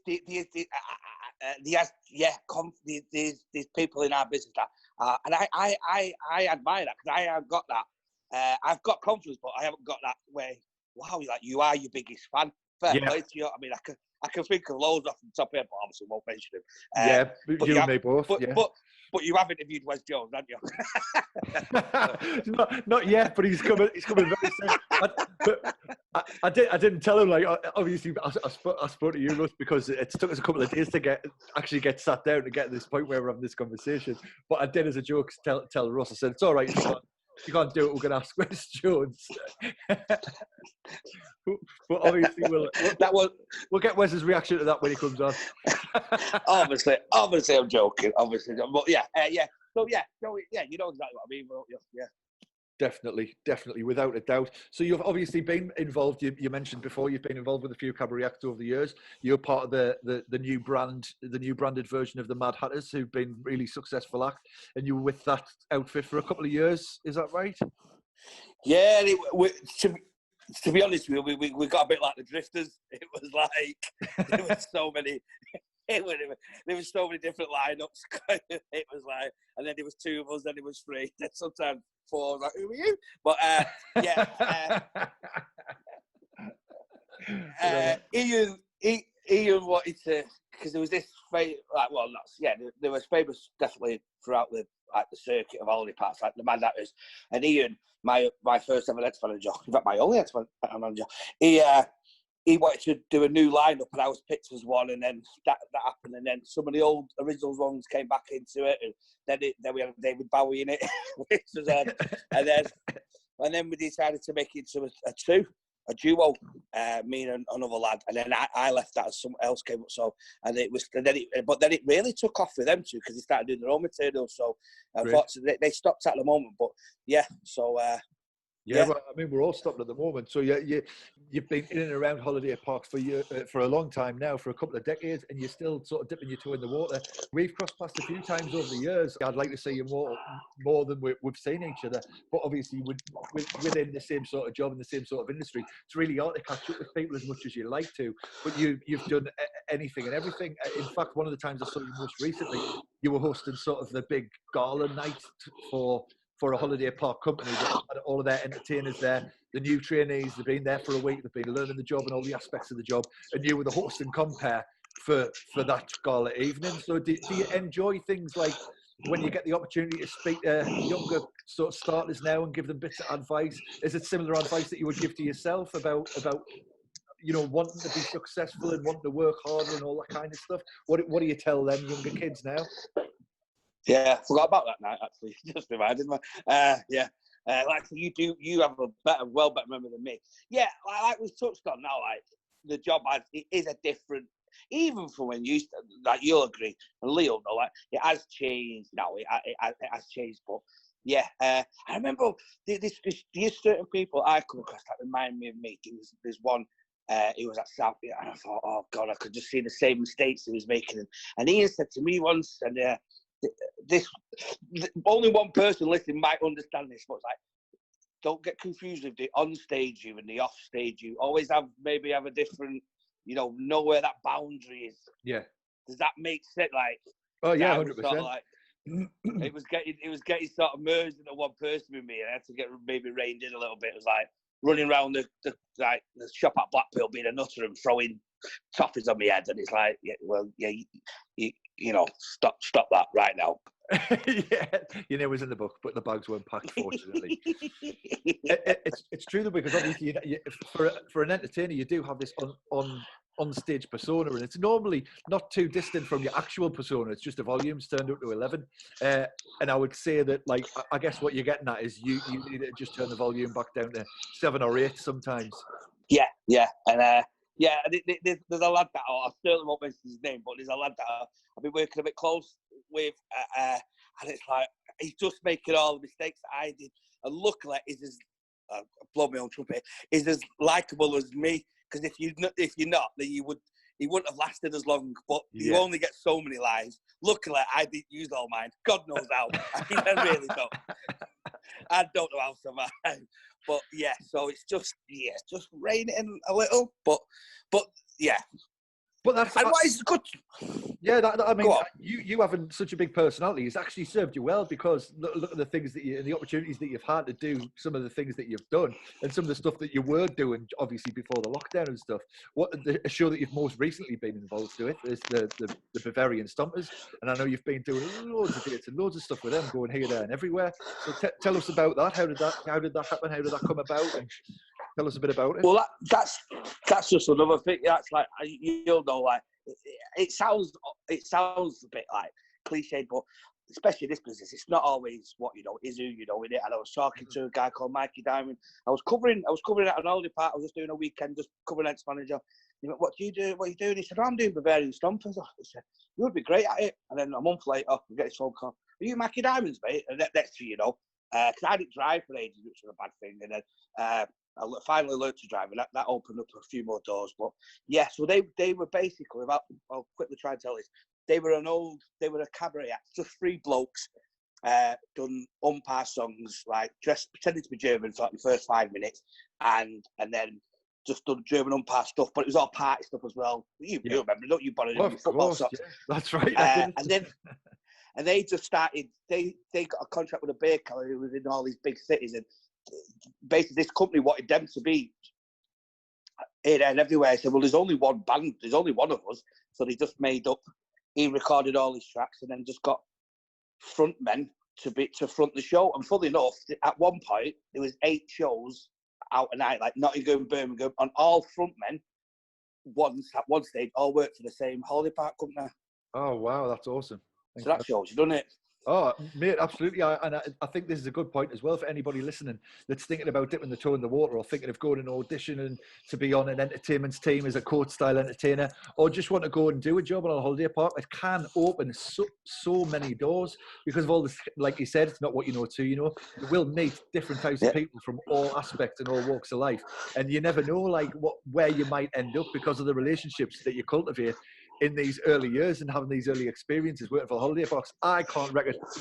people in our business that, and I admire that because I have got that. I've got confidence, but I haven't got that way. Wow, like you are your biggest fan. Fair play to you. I mean, I can think of loads off the top of it, but obviously won't mention them. But you and me both. But you have interviewed Wes Jones, haven't you? not yet, but he's coming very soon. I didn't tell him, like, obviously I spoke to you, Russ, because it took us a couple of days to get sat down to get to this point where we're having this conversation. But I did, as a joke, tell Russ, I said, it's all right, if you can't do it, we're going to ask Wes Jones. But obviously we'll get Wes's reaction to that when he comes on. obviously I'm joking, obviously, but yeah. So you know exactly what I mean. Yeah. Definitely, without a doubt. So you've obviously been involved. You mentioned before you've been involved with a few cabaret acts over the years. You're part of the new branded version of the Mad Hatters, who've been really successful act, and you were with that outfit for a couple of years. Is that right? Yeah. To be honest with you, we got a bit like the Drifters. It was like there were so many. There was so many different lineups. It was like, and then there was two of us, then it was three, then sometimes four. I was like, who are you? But Ian wanted to, because there was this there was famous definitely throughout the circuit of holiday parks, like the Mad Hatters, and Ian, my first ever head manager, in fact my only head manager, he wanted to do a new lineup, and I was picked as one, and then that happened, and then some of the old original ones came back into it, and then we had David Bowie in it, which was odd, and then we decided to make it into a duo, me and another lad, and then I left that as someone else came up. So but then it really took off with them two because they started doing their own material. So unfortunately they stopped at the moment, but yeah. So Yeah, well, I mean, we're all stopping at the moment. So you've been in and around holiday parks for a long time now, for a couple of decades, and you're still sort of dipping your toe in the water. We've crossed paths a few times over the years. I'd like to see you more than we've seen each other. But obviously, within the same sort of job and the same sort of industry, it's really hard to catch up with people as much as you like to. But you've done anything and everything. In fact, one of the times I saw you most recently, you were hosting sort of the big gala night for a holiday park company that had all of their entertainers there, the new trainees, they've been there for a week, they've been learning the job and all the aspects of the job, and you were the host and compere for that gala evening. So do you enjoy things like when you get the opportunity to speak to younger sort of starters now and give them bits of advice? Is it similar advice that you would give to yourself about wanting to be successful and wanting to work harder and all that kind of stuff? What do you tell them younger kids now? Yeah, I forgot about that night, actually. Just reminded me. Like you have a well better memory than me. Yeah, like we've touched on now, like the job it is a different, even from when you, like you'll agree, and Leo know, like it has changed now. It has changed, but yeah, I remember these certain people I come across that remind me of me. There's one. He was at South, and I thought, oh God, I could just see the same mistakes he was making. And Ian said to me once, and only one person listening might understand this, but it's like, don't get confused with the on stage you and the off stage you. Always have a different, know where that boundary is. Yeah. Does that make sense? Like, oh yeah, 100%. Sort of like, it was getting sort of merged into one person with me, and I had to get maybe reined in a little bit. It was like running around the shop at Blackpool being a nutter and throwing toffees on my head, and it's like, stop that right now. Yeah, it was in the book, but the bags weren't packed, fortunately. It's true though, because obviously for an entertainer, you do have this on stage persona, and it's normally not too distant from your actual persona. It's just the volume's turned up to 11, and I would say that, like, I guess what you're getting at is you need to just turn the volume back down to 7 or 8 sometimes. Yeah, and there's a lad that I certainly won't mention his name, but there's a lad that I've been working a bit close with, and it's like he's just making all the mistakes that I did, and luckily he's as blow my own trumpet, is as likable as me. Because if you're not, then he wouldn't have lasted as long. But you only get so many lines. Luckily, I didn't use all mine. God knows how. I really don't. I don't know how to survive. But yeah, so it's just rein it in a little. But yeah. But that's what is good. Yeah, I mean, you having such a big personality has actually served you well, because look at the things that the opportunities that you've had to do, some of the things that you've done, and some of the stuff that you were doing, obviously before the lockdown and stuff. What the show that you've most recently been involved with is the Bavarian Stompers, and I know you've been doing loads of dates and loads of stuff with them, going here, there, and everywhere. So tell us about that. How did that happen? How did that come about? And tell us a bit about it. Well, that's just another thing. That's like, you'll know, like it sounds a bit like cliche, but especially this business, it's not always what you know is who you know in it. And I was talking to a guy called Mikey Diamond. I was covering at an holiday park. I was just doing a weekend, just covering ex-manager. He went, "What do you do? What are you doing?" He said, "I'm doing Bavarian Stompers." He said, "You would be great at it." And then a month later, we get this phone call. "Are you Mikey Diamonds, mate?" And that's who you know. Because I didn't drive for ages, which was a bad thing. And then I finally learned to drive, and that opened up a few more doors. But yeah, so they were basically, I'll quickly try and tell this. They were a cabaret act, just 3 blokes, done umpire songs, like pretending to be German for like the first 5 minutes, and then just done German umpire stuff. But it was all party stuff as well. You remember, don't you? Football socks. Yeah, that's right. And they just started. They got a contract with a baker who was in all these big cities, and basically this company wanted them to be here and everywhere. I said, well, there's only one band, there's only one of us. So they just made up. He recorded all his tracks and then just got front men to front the show. And funny enough, at one point there was 8 shows out a night, like Nottingham, Birmingham, and all front men at one stage all worked for the same holiday park company. Oh wow, that's awesome. So that shows you, doesn't it? Oh, mate, absolutely. I think this is a good point as well for anybody listening that's thinking about dipping the toe in the water or thinking of going and auditioning to be on an entertainment team as a coach-style entertainer, or just want to go and do a job on a holiday park. It can open so many doors because of all this. Like you said, it's not what you know till you know. You will meet different types of people from all aspects and all walks of life, and you never know like where you might end up because of the relationships that you cultivate in these early years and having these early experiences working for the holiday parks. I can't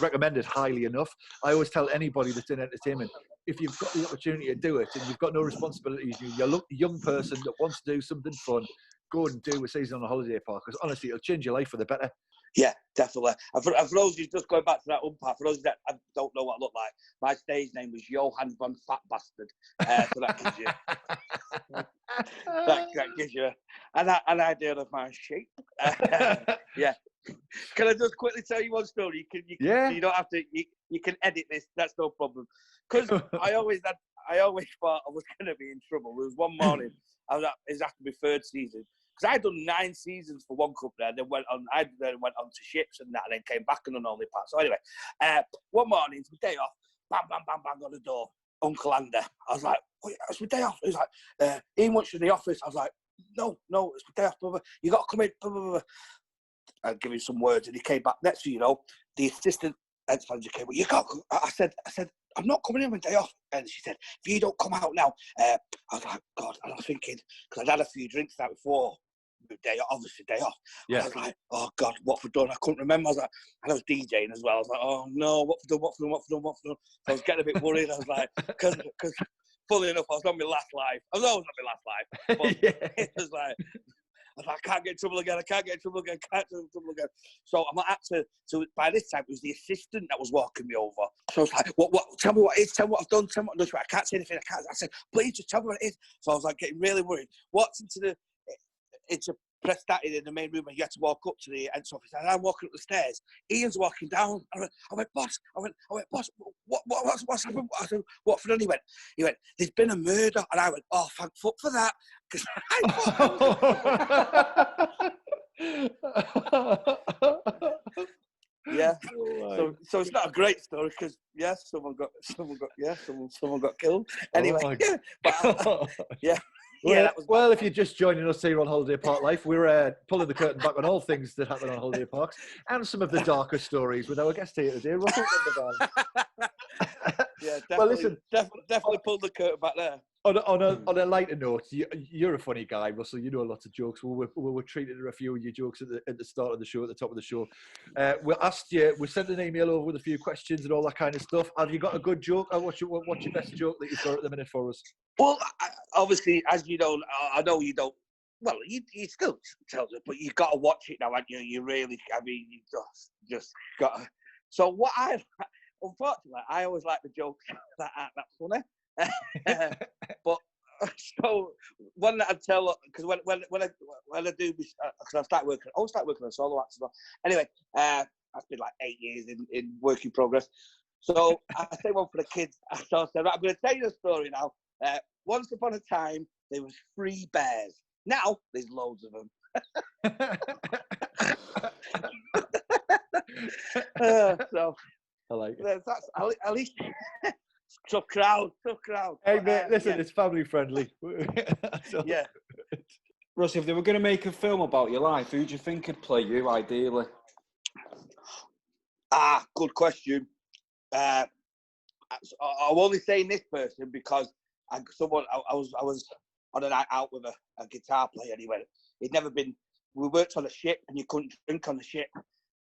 recommend it highly enough. I always tell anybody that's in entertainment, if you've got the opportunity to do it and you've got no responsibilities, you're a young person that wants to do something fun, go and do a season on a holiday park, because honestly, it'll change your life for the better. Yeah, definitely. And for those who's just going back to that umpire, for those that don't know what I look like, my stage name was Johan von Fat Bastard. So that gives you that gives you an idea of my shape. Yeah. Can I just quickly tell you one story? You don't have to. You can edit this. That's no problem. Because I always thought I was going to be in trouble. There was one morning. It was after my third season. Because I'd done 9 seasons for one company, and then I then went on to ships and that, and then came back on an only part. So anyway, one morning, it's my day off, bang, bang, bang, bang on the door, Uncle Ander. I was like, oh, yeah, it's my day off. He was like, Ian wants you in the office. I was like, no, it's my day off. Blah, blah. You got to come in. Blah, blah, blah. I'd give him some words, and he came back. Next thing you know, the assistant head manager came. Well, you got. I said, I'm not coming in with day off. And she said, if you don't come out now, I was like, God. And I was thinking, because I'd had a few drinks that before. Day off. Yeah. I was like, oh God, what for done? I couldn't remember. I was DJing as well. I was like, oh no, what for done? So I was getting a bit worried. I was like, because funnily enough, I was on my last live. I was always on my last live. But it was like, I can't get in trouble again. So I'm had to. So by this time, it was the assistant that was walking me over. So I was like, what? Tell me what it is. Tell me what I've done. Tell me what I've done. I can't say anything. I said, please just tell me what it is. So I was like getting really worried. Walked into press started in the main room, and you had to walk up to the entrance office. And I'm walking up the stairs. Ian's walking down. I went, boss. Boss. What's happened? I said, what for? And he went, there's been a murder. And I went, oh, thank fuck for that. Because yeah. So it's not a great story because someone got killed. Anyway, yeah. Well, if you're just joining us here on Holiday Park Life, we're pulling the curtain back on all things that happen on holiday parks and some of the darker stories with our guest here today, Russ Donbavand. Yeah, definitely. Well, listen, definitely pulled the curtain back there. On a lighter note, you're a funny guy, Russell. You know lots of jokes. We're treated to a few of your jokes at the start of the show, at the top of the show. We sent an email over with a few questions and all that kind of stuff. Have you got a good joke? What's your best joke that you've got at the minute for us? Well, obviously, as you don't, I know you don't. Well, you still tell us, but you've got to watch it now, haven't you? You really, I mean, you just got to. So unfortunately, I always like the jokes that aren't that funny. But so one that I tell, because when I do, because I start working on solo acts as well. Anyway, that's been like 8 years in work in progress. So I say one for the kids. So I said, right, I'm going to tell you a story now. Once upon a time, there was 3 bears. Now there's loads of them. So I like it. That's at least tough crowd. Hey mate, listen, it's family friendly. Yeah. Russ, if they were going to make a film about your life, who do you think could play you ideally? Good question. I'm only saying this person because I was on a night out with a guitar player, and we worked on a ship and you couldn't drink on the ship.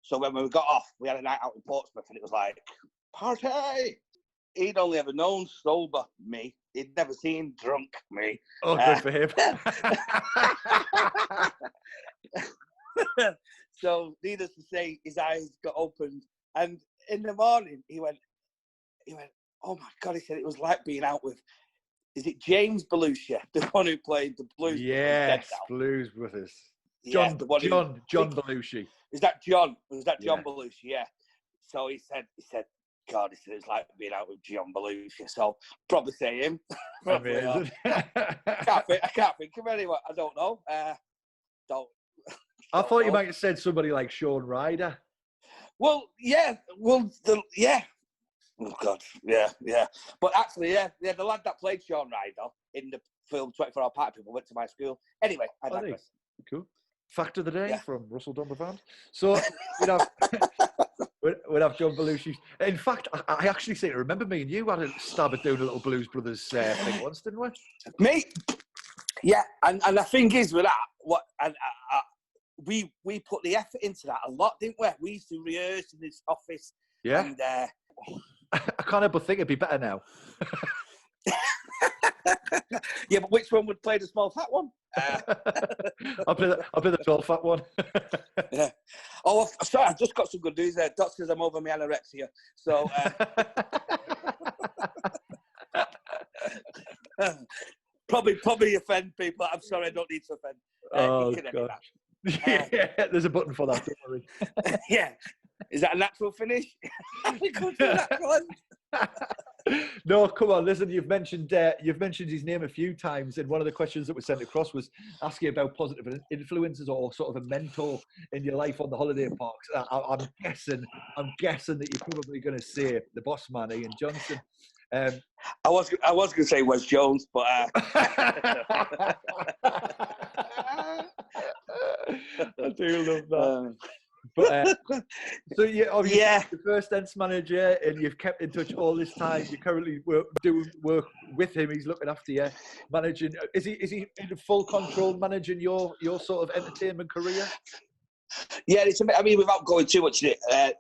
So when we got off, we had a night out in Portsmouth and it was like, party! He'd only ever known sober me. He'd never seen drunk me. Oh, good for him. So needless to say, his eyes got opened. And in the morning, he went, oh my God, he said it was like being out with, is it James Belushi, the one who played the Blues Brothers? Yes, Blues Brothers. John Belushi. Is that John? Was that John Belushi? Yeah. So he said, God, he said it's like being out with John Belushi. So probably say him. Probably I can't think of anyone. I don't know. I thought you might have said somebody like Sean Ryder. Well, yeah. Well, yeah. Oh God, yeah. But actually, the lad that played Sean Ryder in the film 24 Hour Party People went to my school. Anyway, I digress. Cool. Fact of the day Yeah. from Russell Donbavand. So we'd have John Belushi. In fact, I actually seem to remember me and you had a stab at doing a little Blues Brothers thing once, didn't we? Me, yeah. And the thing is with that, we put the effort into that a lot, didn't we? We used to rehearse in this office. Yeah. And I can't help but think it'd be better now. yeah, but which one would play the small fat one? I'll play the tall fat one. Yeah. Oh, sorry, I've just got some good news there. Doc says I'm over my anorexia. So probably offend people. I'm sorry, I don't need to offend. Oh gosh. Yeah, there's a button for that. Don't worry. Yeah. Is that a natural finish? We come to a natural end. No, come on. Listen, you've mentioned his name a few times, and one of the questions that was sent across was asking about positive influences or sort of a mentor in your life on the holiday parks. I'm guessing that you're probably going to say the boss man, Ian Johnson. I was going to say Wes Jones, but I do love that. But so you're obviously the first Ents manager, and you've kept in touch all this time. You currently doing work with him. He's looking after you, managing. Is he in full control, managing your sort of entertainment career? Yeah, I mean, without going too much in it,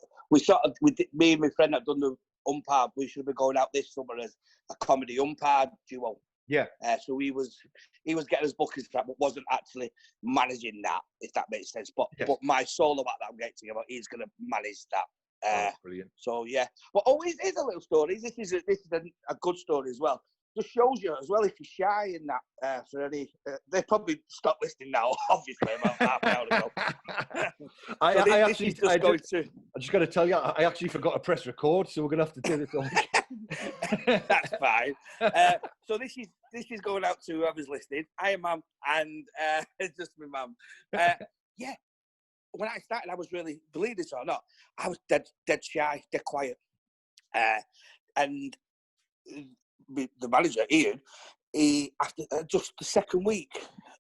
me and my friend have done the umpire. We should be going out this summer as a comedy umpire duo. Yeah. So he was getting us bookings for that, but wasn't actually managing that, if that makes sense. But my solo act that I'm getting about, he's going to manage that. Brilliant. So yeah. But here's a little story. This is a good story as well. Just shows you as well if you're shy in that. For any, they probably stopped listening now. Obviously, about half an hour ago. I just got to tell you, I actually forgot to press record, so we're going to have to do this all again. That's fine. So this is going out to whoever's listening. Hi, Mum, and it's just my mum. Yeah. When I started, I was really, believe this or not, I was dead shy, dead quiet, and the manager Ian, he after just the second week,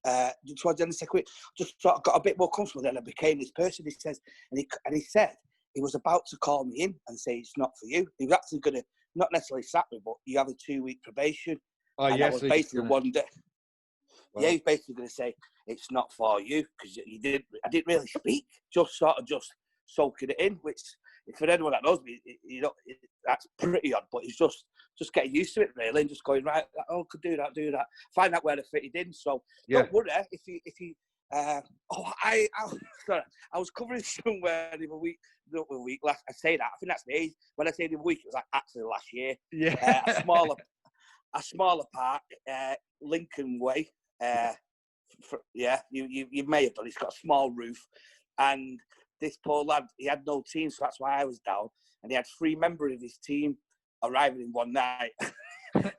towards the end of the second week, just sort of got a bit more comfortable. Then I became this person. He says, and he said he was about to call me in and say it's not for you. He was actually going to not necessarily sack me, but you have a 2-week probation. Oh and yes, that was basically one day. Wow. Yeah, he's basically going to say it's not for you because I didn't really speak, just sort of just soaking it in. Which, for anyone that knows me, that's pretty odd. But it's just getting used to it really, and just going right. Oh, could do that. Find out where to fit it in. So don't worry if you. Sorry, I was covering somewhere the other week. Last, I say that. I think that's me. When I say the other week, it was like actually last year. Yeah. A smaller park, Lincoln Way. You may have done. It's got a small roof, and this poor lad, he had no team, so that's why I was down. And he had 3 members of his team arriving in one night.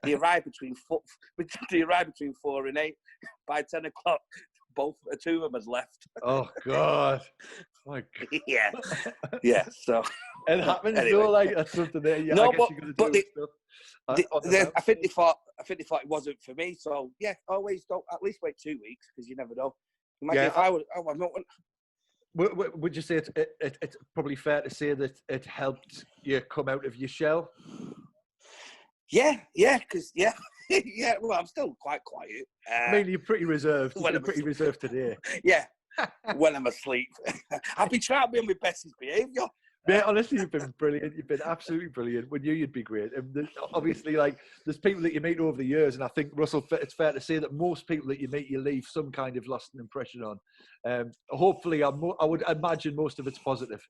They arrived between 4 and 8. By 10 o'clock, 2 of them had left. Oh God! My God. Yeah. So it happens anyway. though. Like that's something that I think they thought it wasn't for me. So yeah, always don't. At least wait 2 weeks because you never know. Imagine if I would. Oh, I'm not. Would you say it's probably fair to say that it helped you come out of your shell? Yeah, because yeah. Well, I'm still quite quiet. I mean, you're pretty reserved. You're pretty reserved today. Yeah, when I'm asleep. I've been trying to be on my best behaviour. Yeah, honestly, you've been brilliant. You've been absolutely brilliant. We knew you'd be great. And obviously, there's people that you meet over the years, and I think, Russell, it's fair to say that most people that you meet, you leave some kind of lasting impression on. Hopefully, I would imagine most of it's positive.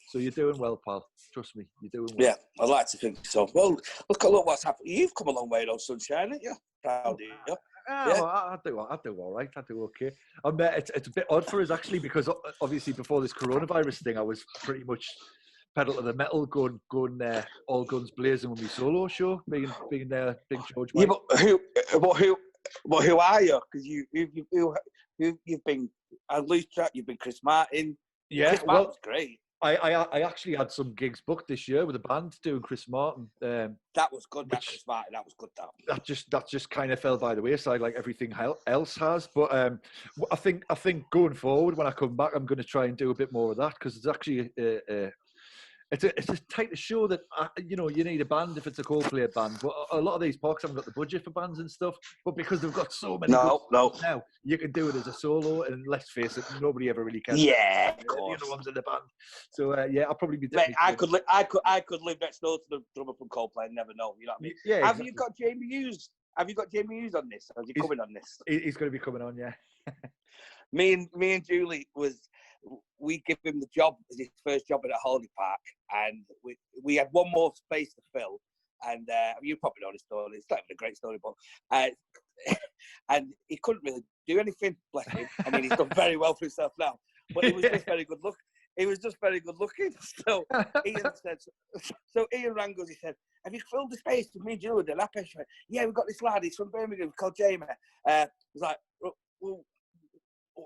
So you're doing well, pal. Trust me, you're doing well. Yeah, I'd like to think so. Well, look what's happened. You've come a long way, though, Sunshine, haven't you? Proud of you. Yeah. I do all right. I do okay. It's a bit odd for us, actually, because obviously before this coronavirus thing, I was pretty much pedal to the metal, going all guns blazing with my solo show, being Big George. Yeah, but who are you? Because you've been, at least you've been Chris Martin. Yeah, Chris Martin's great. I actually had some gigs booked this year with a band doing Chris Martin. That was good. That Chris Martin. That was good. That just kind of fell by the wayside, like everything else has. But I think going forward, when I come back, I'm going to try and do a bit more of that, because it's actually it's a type of show that you need a band if it's a Coldplay band. But a lot of these parks haven't got the budget for bands and stuff. But because they've got so many now, you can do it as a solo. And let's face it, nobody ever really can. Yeah, of course. The other ones in the band. So I'll probably be. Mate, I could live next door to the drummer from Coldplay and never know. You know what I mean? Yeah. Have you got Jamie Hughes? Have you got Jamie Hughes on this? Or is he coming on this? He's going to be coming on, yeah. me and Julie we give him the job as his first job at a holiday park, and we had one more space to fill, and you probably know the story. It's not even a great story, but and he couldn't really do anything. Bless him. I mean, he's done very well for himself now, but he was just very good look. He was just very good looking. So Ian said, so Ian rang us. He said, "Have you filled the space with me and Julie?" She went, "Yeah, we've got this lad. He's from Birmingham. Called Jamie." He's like, "Well,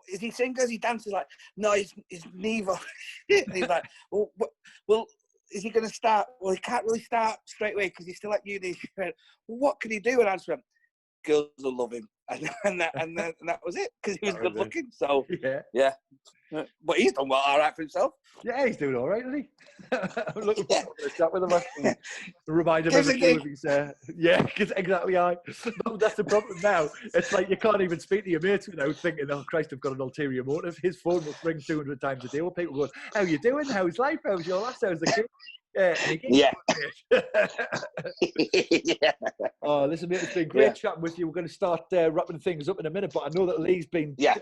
is he singers? Is he dancers?" Like, "No, he's neither." And he's like, well, is he going to start? Well, he can't really start straight away because he's still at uni. She went, "Well, what can he do?" And I answered him, "Girls will love him," and that was it, because he was good looking. So yeah. But he's done well, all right for himself. Yeah, he's doing all right, isn't he? I'm looking forward to chat with him. Remind him of his because exactly. No, that's the problem now. It's like you can't even speak to your mates without thinking, "Oh Christ, I've got an ulterior motive." His phone must ring 200 times a day with people going, "How you doing? How's life? How's your last? How's the kid?" Yeah. Oh, listen, mate, it's been great chatting with you. We're going to start wrapping things up in a minute, but I know that Lee's been dead.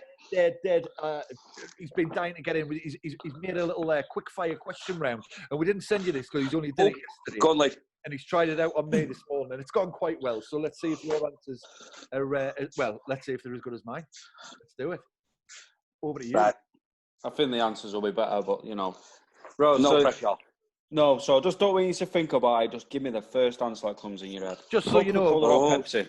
He's been dying to get in. He's made a little quick fire question round, and we didn't send you this because he's only did it yesterday. Go on, Lee. And he's tried it out on me this morning, and it's gone quite well. So let's see if your answers are let's see if they're as good as mine. Let's do it. Over to you. Right. I think the answers will be better, but Bro, no pressure. No, so just don't want you to think about it. Just give me the first answer that comes in your head. Just so you know, Pepsi.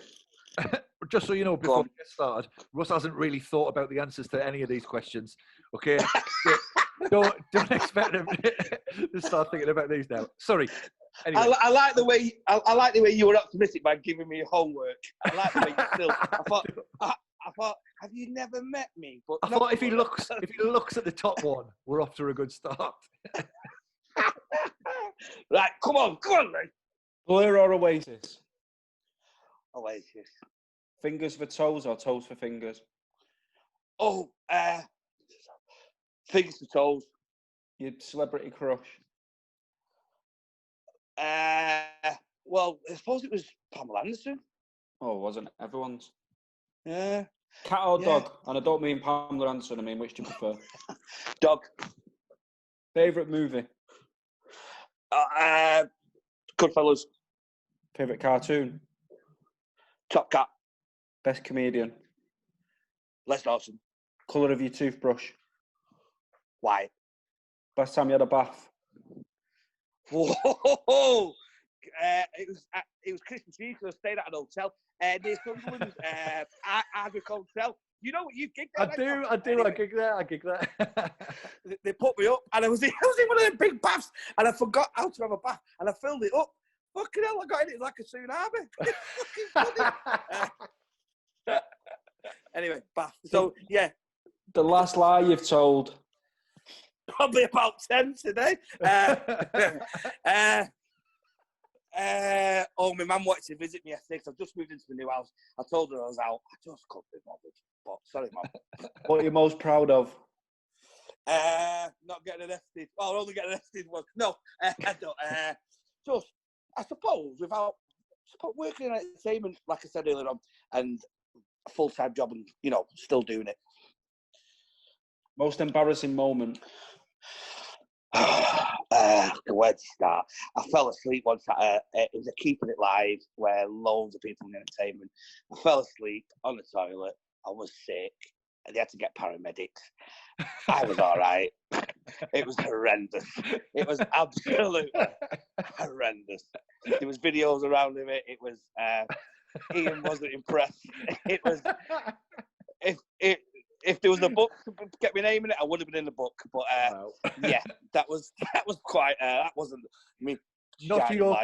Just so you know, before we get started, Russ hasn't really thought about the answers to any of these questions. Okay, don't expect him to start thinking about these now. Sorry. Anyway. I like the way you were optimistic by giving me homework. I like the way you still. I thought, have you never met me? But I thought if he looks at the top one, we're off to a good start. Right, come on, mate. Blur or Oasis? Oasis. Fingers for toes or toes for fingers? Oh, fingers for toes. Your celebrity crush? Well, I suppose it was Pamela Anderson. Oh, wasn't everyone's? Yeah. Cat or dog? And I don't mean Pamela Anderson, I mean which do you prefer? Dog. Favourite movie? Goodfellas. Favourite cartoon? Top Cat. Best comedian? Les Dawson. Colour of your toothbrush? White. Last time you had a bath? Whoa! It was Christmas Eve, so I stayed at an hotel near Sunderland, Ardwick Hotel. You know what you gig there? I do. I gig there. They put me up, and I was in one of them big baths, and I forgot how to have a bath, and I filled it up. Fucking hell, I got in it like a tsunami. Anyway, bath. So yeah. The last lie you've told? Probably about 10 today. My mum wanted to visit me yesterday because I've just moved into the new house. I told her I was out. I just couldn't be bothered. But sorry, Mum. What are you most proud of? Not getting arrested. Well, only getting arrested once. No, I don't. Just, I suppose, without working in entertainment, like I said earlier on, and a full-time job and, still doing it. Most embarrassing moment? Where to start? I fell asleep once it was a Keeping It Live where loads of people in entertainment. I fell asleep on the toilet. I was sick. And they had to get paramedics. I was all right. It was horrendous. It was absolutely horrendous. There was videos around of it. It was Ian wasn't impressed. It was if there was a book to get my name in it, I would have been in the book. But yeah, that was quite. That wasn't me. Not your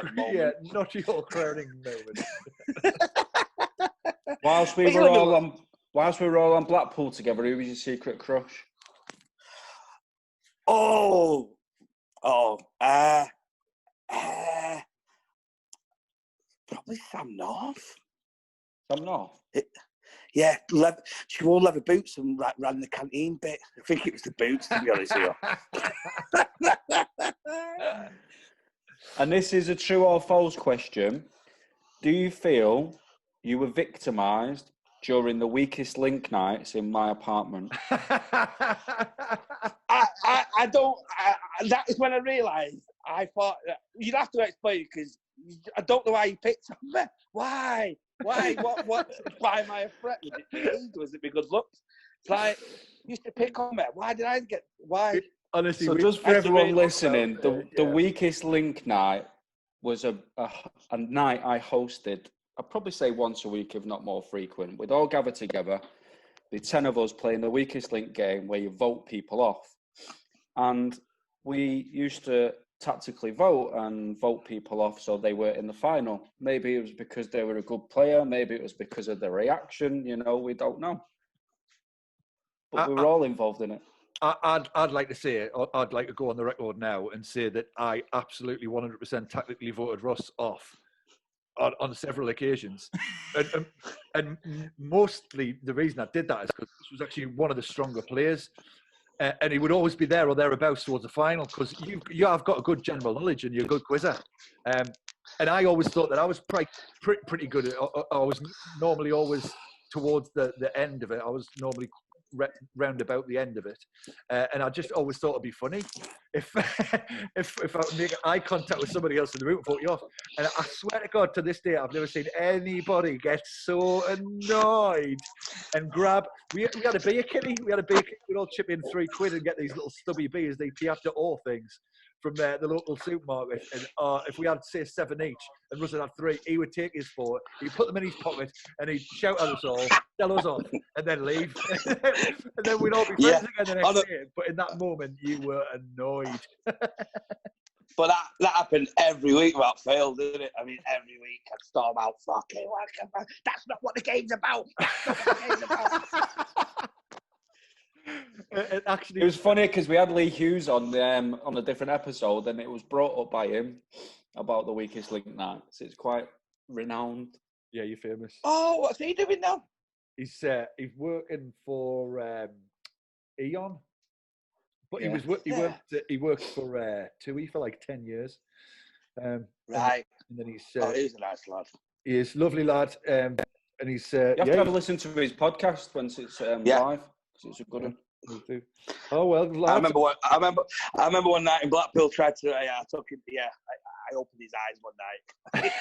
crowning moment. Whilst we were all on Blackpool together, who was your secret crush? Probably Sam North. Sam North? Yeah, she wore leather boots and ran the canteen bit. I think it was the boots, to be honest with you. And this is a true or false question. Do you feel you were victimised during the weakest link nights in my apartment? I don't. That is when I realised. I thought you'd have to explain because I don't know why you picked on me. Why? What? Why am I a threat? Was it me? Was it my good looks? It's like you used to pick on me. Why did I get? Why? Honestly, so just for everyone listening, the weakest link night was a night I hosted. I'd probably say once a week, if not more frequent. We'd all gather together, the 10 of us playing the weakest link game where you vote people off. And we used to tactically vote and vote people off so they were in the final. Maybe it was because they were a good player. Maybe it was because of their reaction. We don't know. But we were all involved in it. I'd like to say, I'd like to go on the record now and say that I absolutely 100% tactically voted Russ off on several occasions. and mostly the reason I did that is because Russ was actually one of the stronger players. And he would always be there or thereabouts towards the final because you have got a good general knowledge and you're a good quizzer. And I always thought that I was pretty good. I was normally always towards the end of it. I was normally round about the end of it, and I just always thought it'd be funny if I would make eye contact with somebody else in the room and vote you off. And I swear to God, to this day, I've never seen anybody get so annoyed and grab. We had a beer kitty. We'd all chip in £3 and get these little stubby beers, the Piafter Or things from the local supermarket. And if we had, say, 7 each, and Russell had 3, he would take his 4, he'd put them in his pocket, and he'd shout at us all, tell us off, and then leave. And then we'd all be friends again the next day. But in that moment, you were annoyed. But that happened every week without fail, didn't it? I mean, every week I'd storm out, fucking, that's not what the game's about. That's not what the game's about. It was funny because we had Lee Hughes on a different episode, and it was brought up by him about the weakest link nights. It's quite renowned. Yeah, you're famous. Oh, what's he doing now? He's working for Eon, but he worked for TUI for like 10 years. Right. And then he's he's a nice lad. He is lovely lad. And he's you have to have a listen to his podcast once it's live because it's a good one. Oh well, I remember one night in Blackpool. I took him. I opened his eyes one night.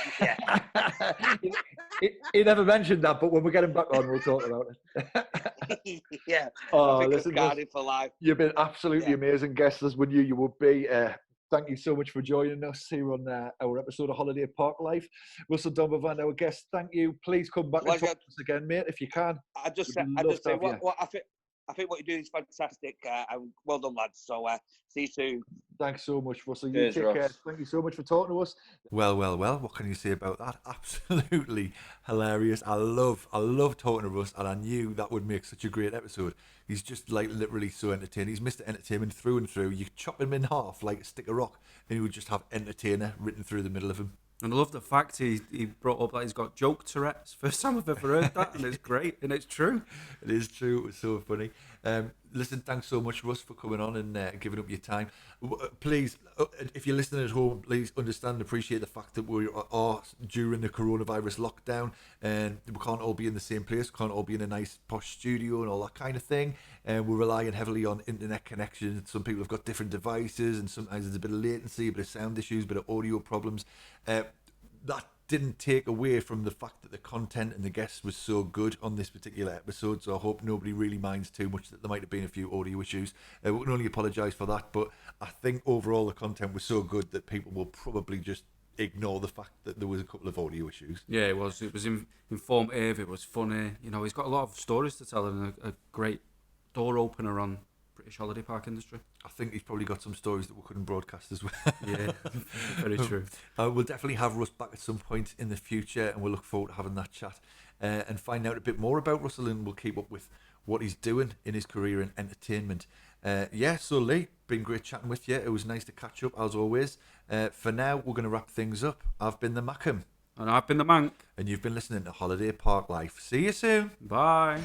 he never mentioned that, but when we get him back on, we'll talk about it. Yeah. Oh, listen, for life. You've been absolutely amazing guests, as we knew you would be. Thank you so much for joining us here on our episode of Holiday Parklife. Russ Donbavand, our guest. Thank you. Please come back and talk to us again, mate, if you can. I just say I think what you're doing is fantastic. Well done, lads. So see you soon. Thanks so much, Russell. Cheers, you take care. Thank you so much for talking to us. Well. What can you say about that? Absolutely hilarious. I love talking to Russ, and I knew that would make such a great episode. He's just like literally so entertaining. He's Mr. Entertainment through and through. You chop him in half like a stick of rock, and he would just have entertainer written through the middle of him. And I love the fact he brought up that he's got joke Tourette's. First time I've ever heard that, and it's great, and it's true. It is true. It was so funny. Listen, thanks so much, Russ, for coming on and giving up your time. Please, if you're listening at home, please understand and appreciate the fact that we are during the coronavirus lockdown, and we can't all be in the same place, can't all be in a nice posh studio and all that kind of thing. And we're relying heavily on internet connection. Some people have got different devices, and sometimes there's a bit of latency, a bit of sound issues, a bit of audio problems. That didn't take away from the fact that the content and the guests was so good on this particular episode, so I hope nobody really minds too much that there might have been a few audio issues. We can only apologise for that, but I think overall the content was so good that people will probably just ignore the fact that there was a couple of audio issues. Yeah, it was informative, it was funny. He's got a lot of stories to tell and a great door opener on British holiday park industry. I think he's probably got some stories that we couldn't broadcast as well. Yeah, very true. We'll definitely have Russ back at some point in the future, and we'll look forward to having that chat and find out a bit more about Russell, and we'll keep up with what he's doing in his career in entertainment. So Lee, been great chatting with you. It was nice to catch up as always. For now, we're going to wrap things up. I've been the Mackem. And I've been the Manc. And you've been listening to Holiday Park Life. See you soon. Bye.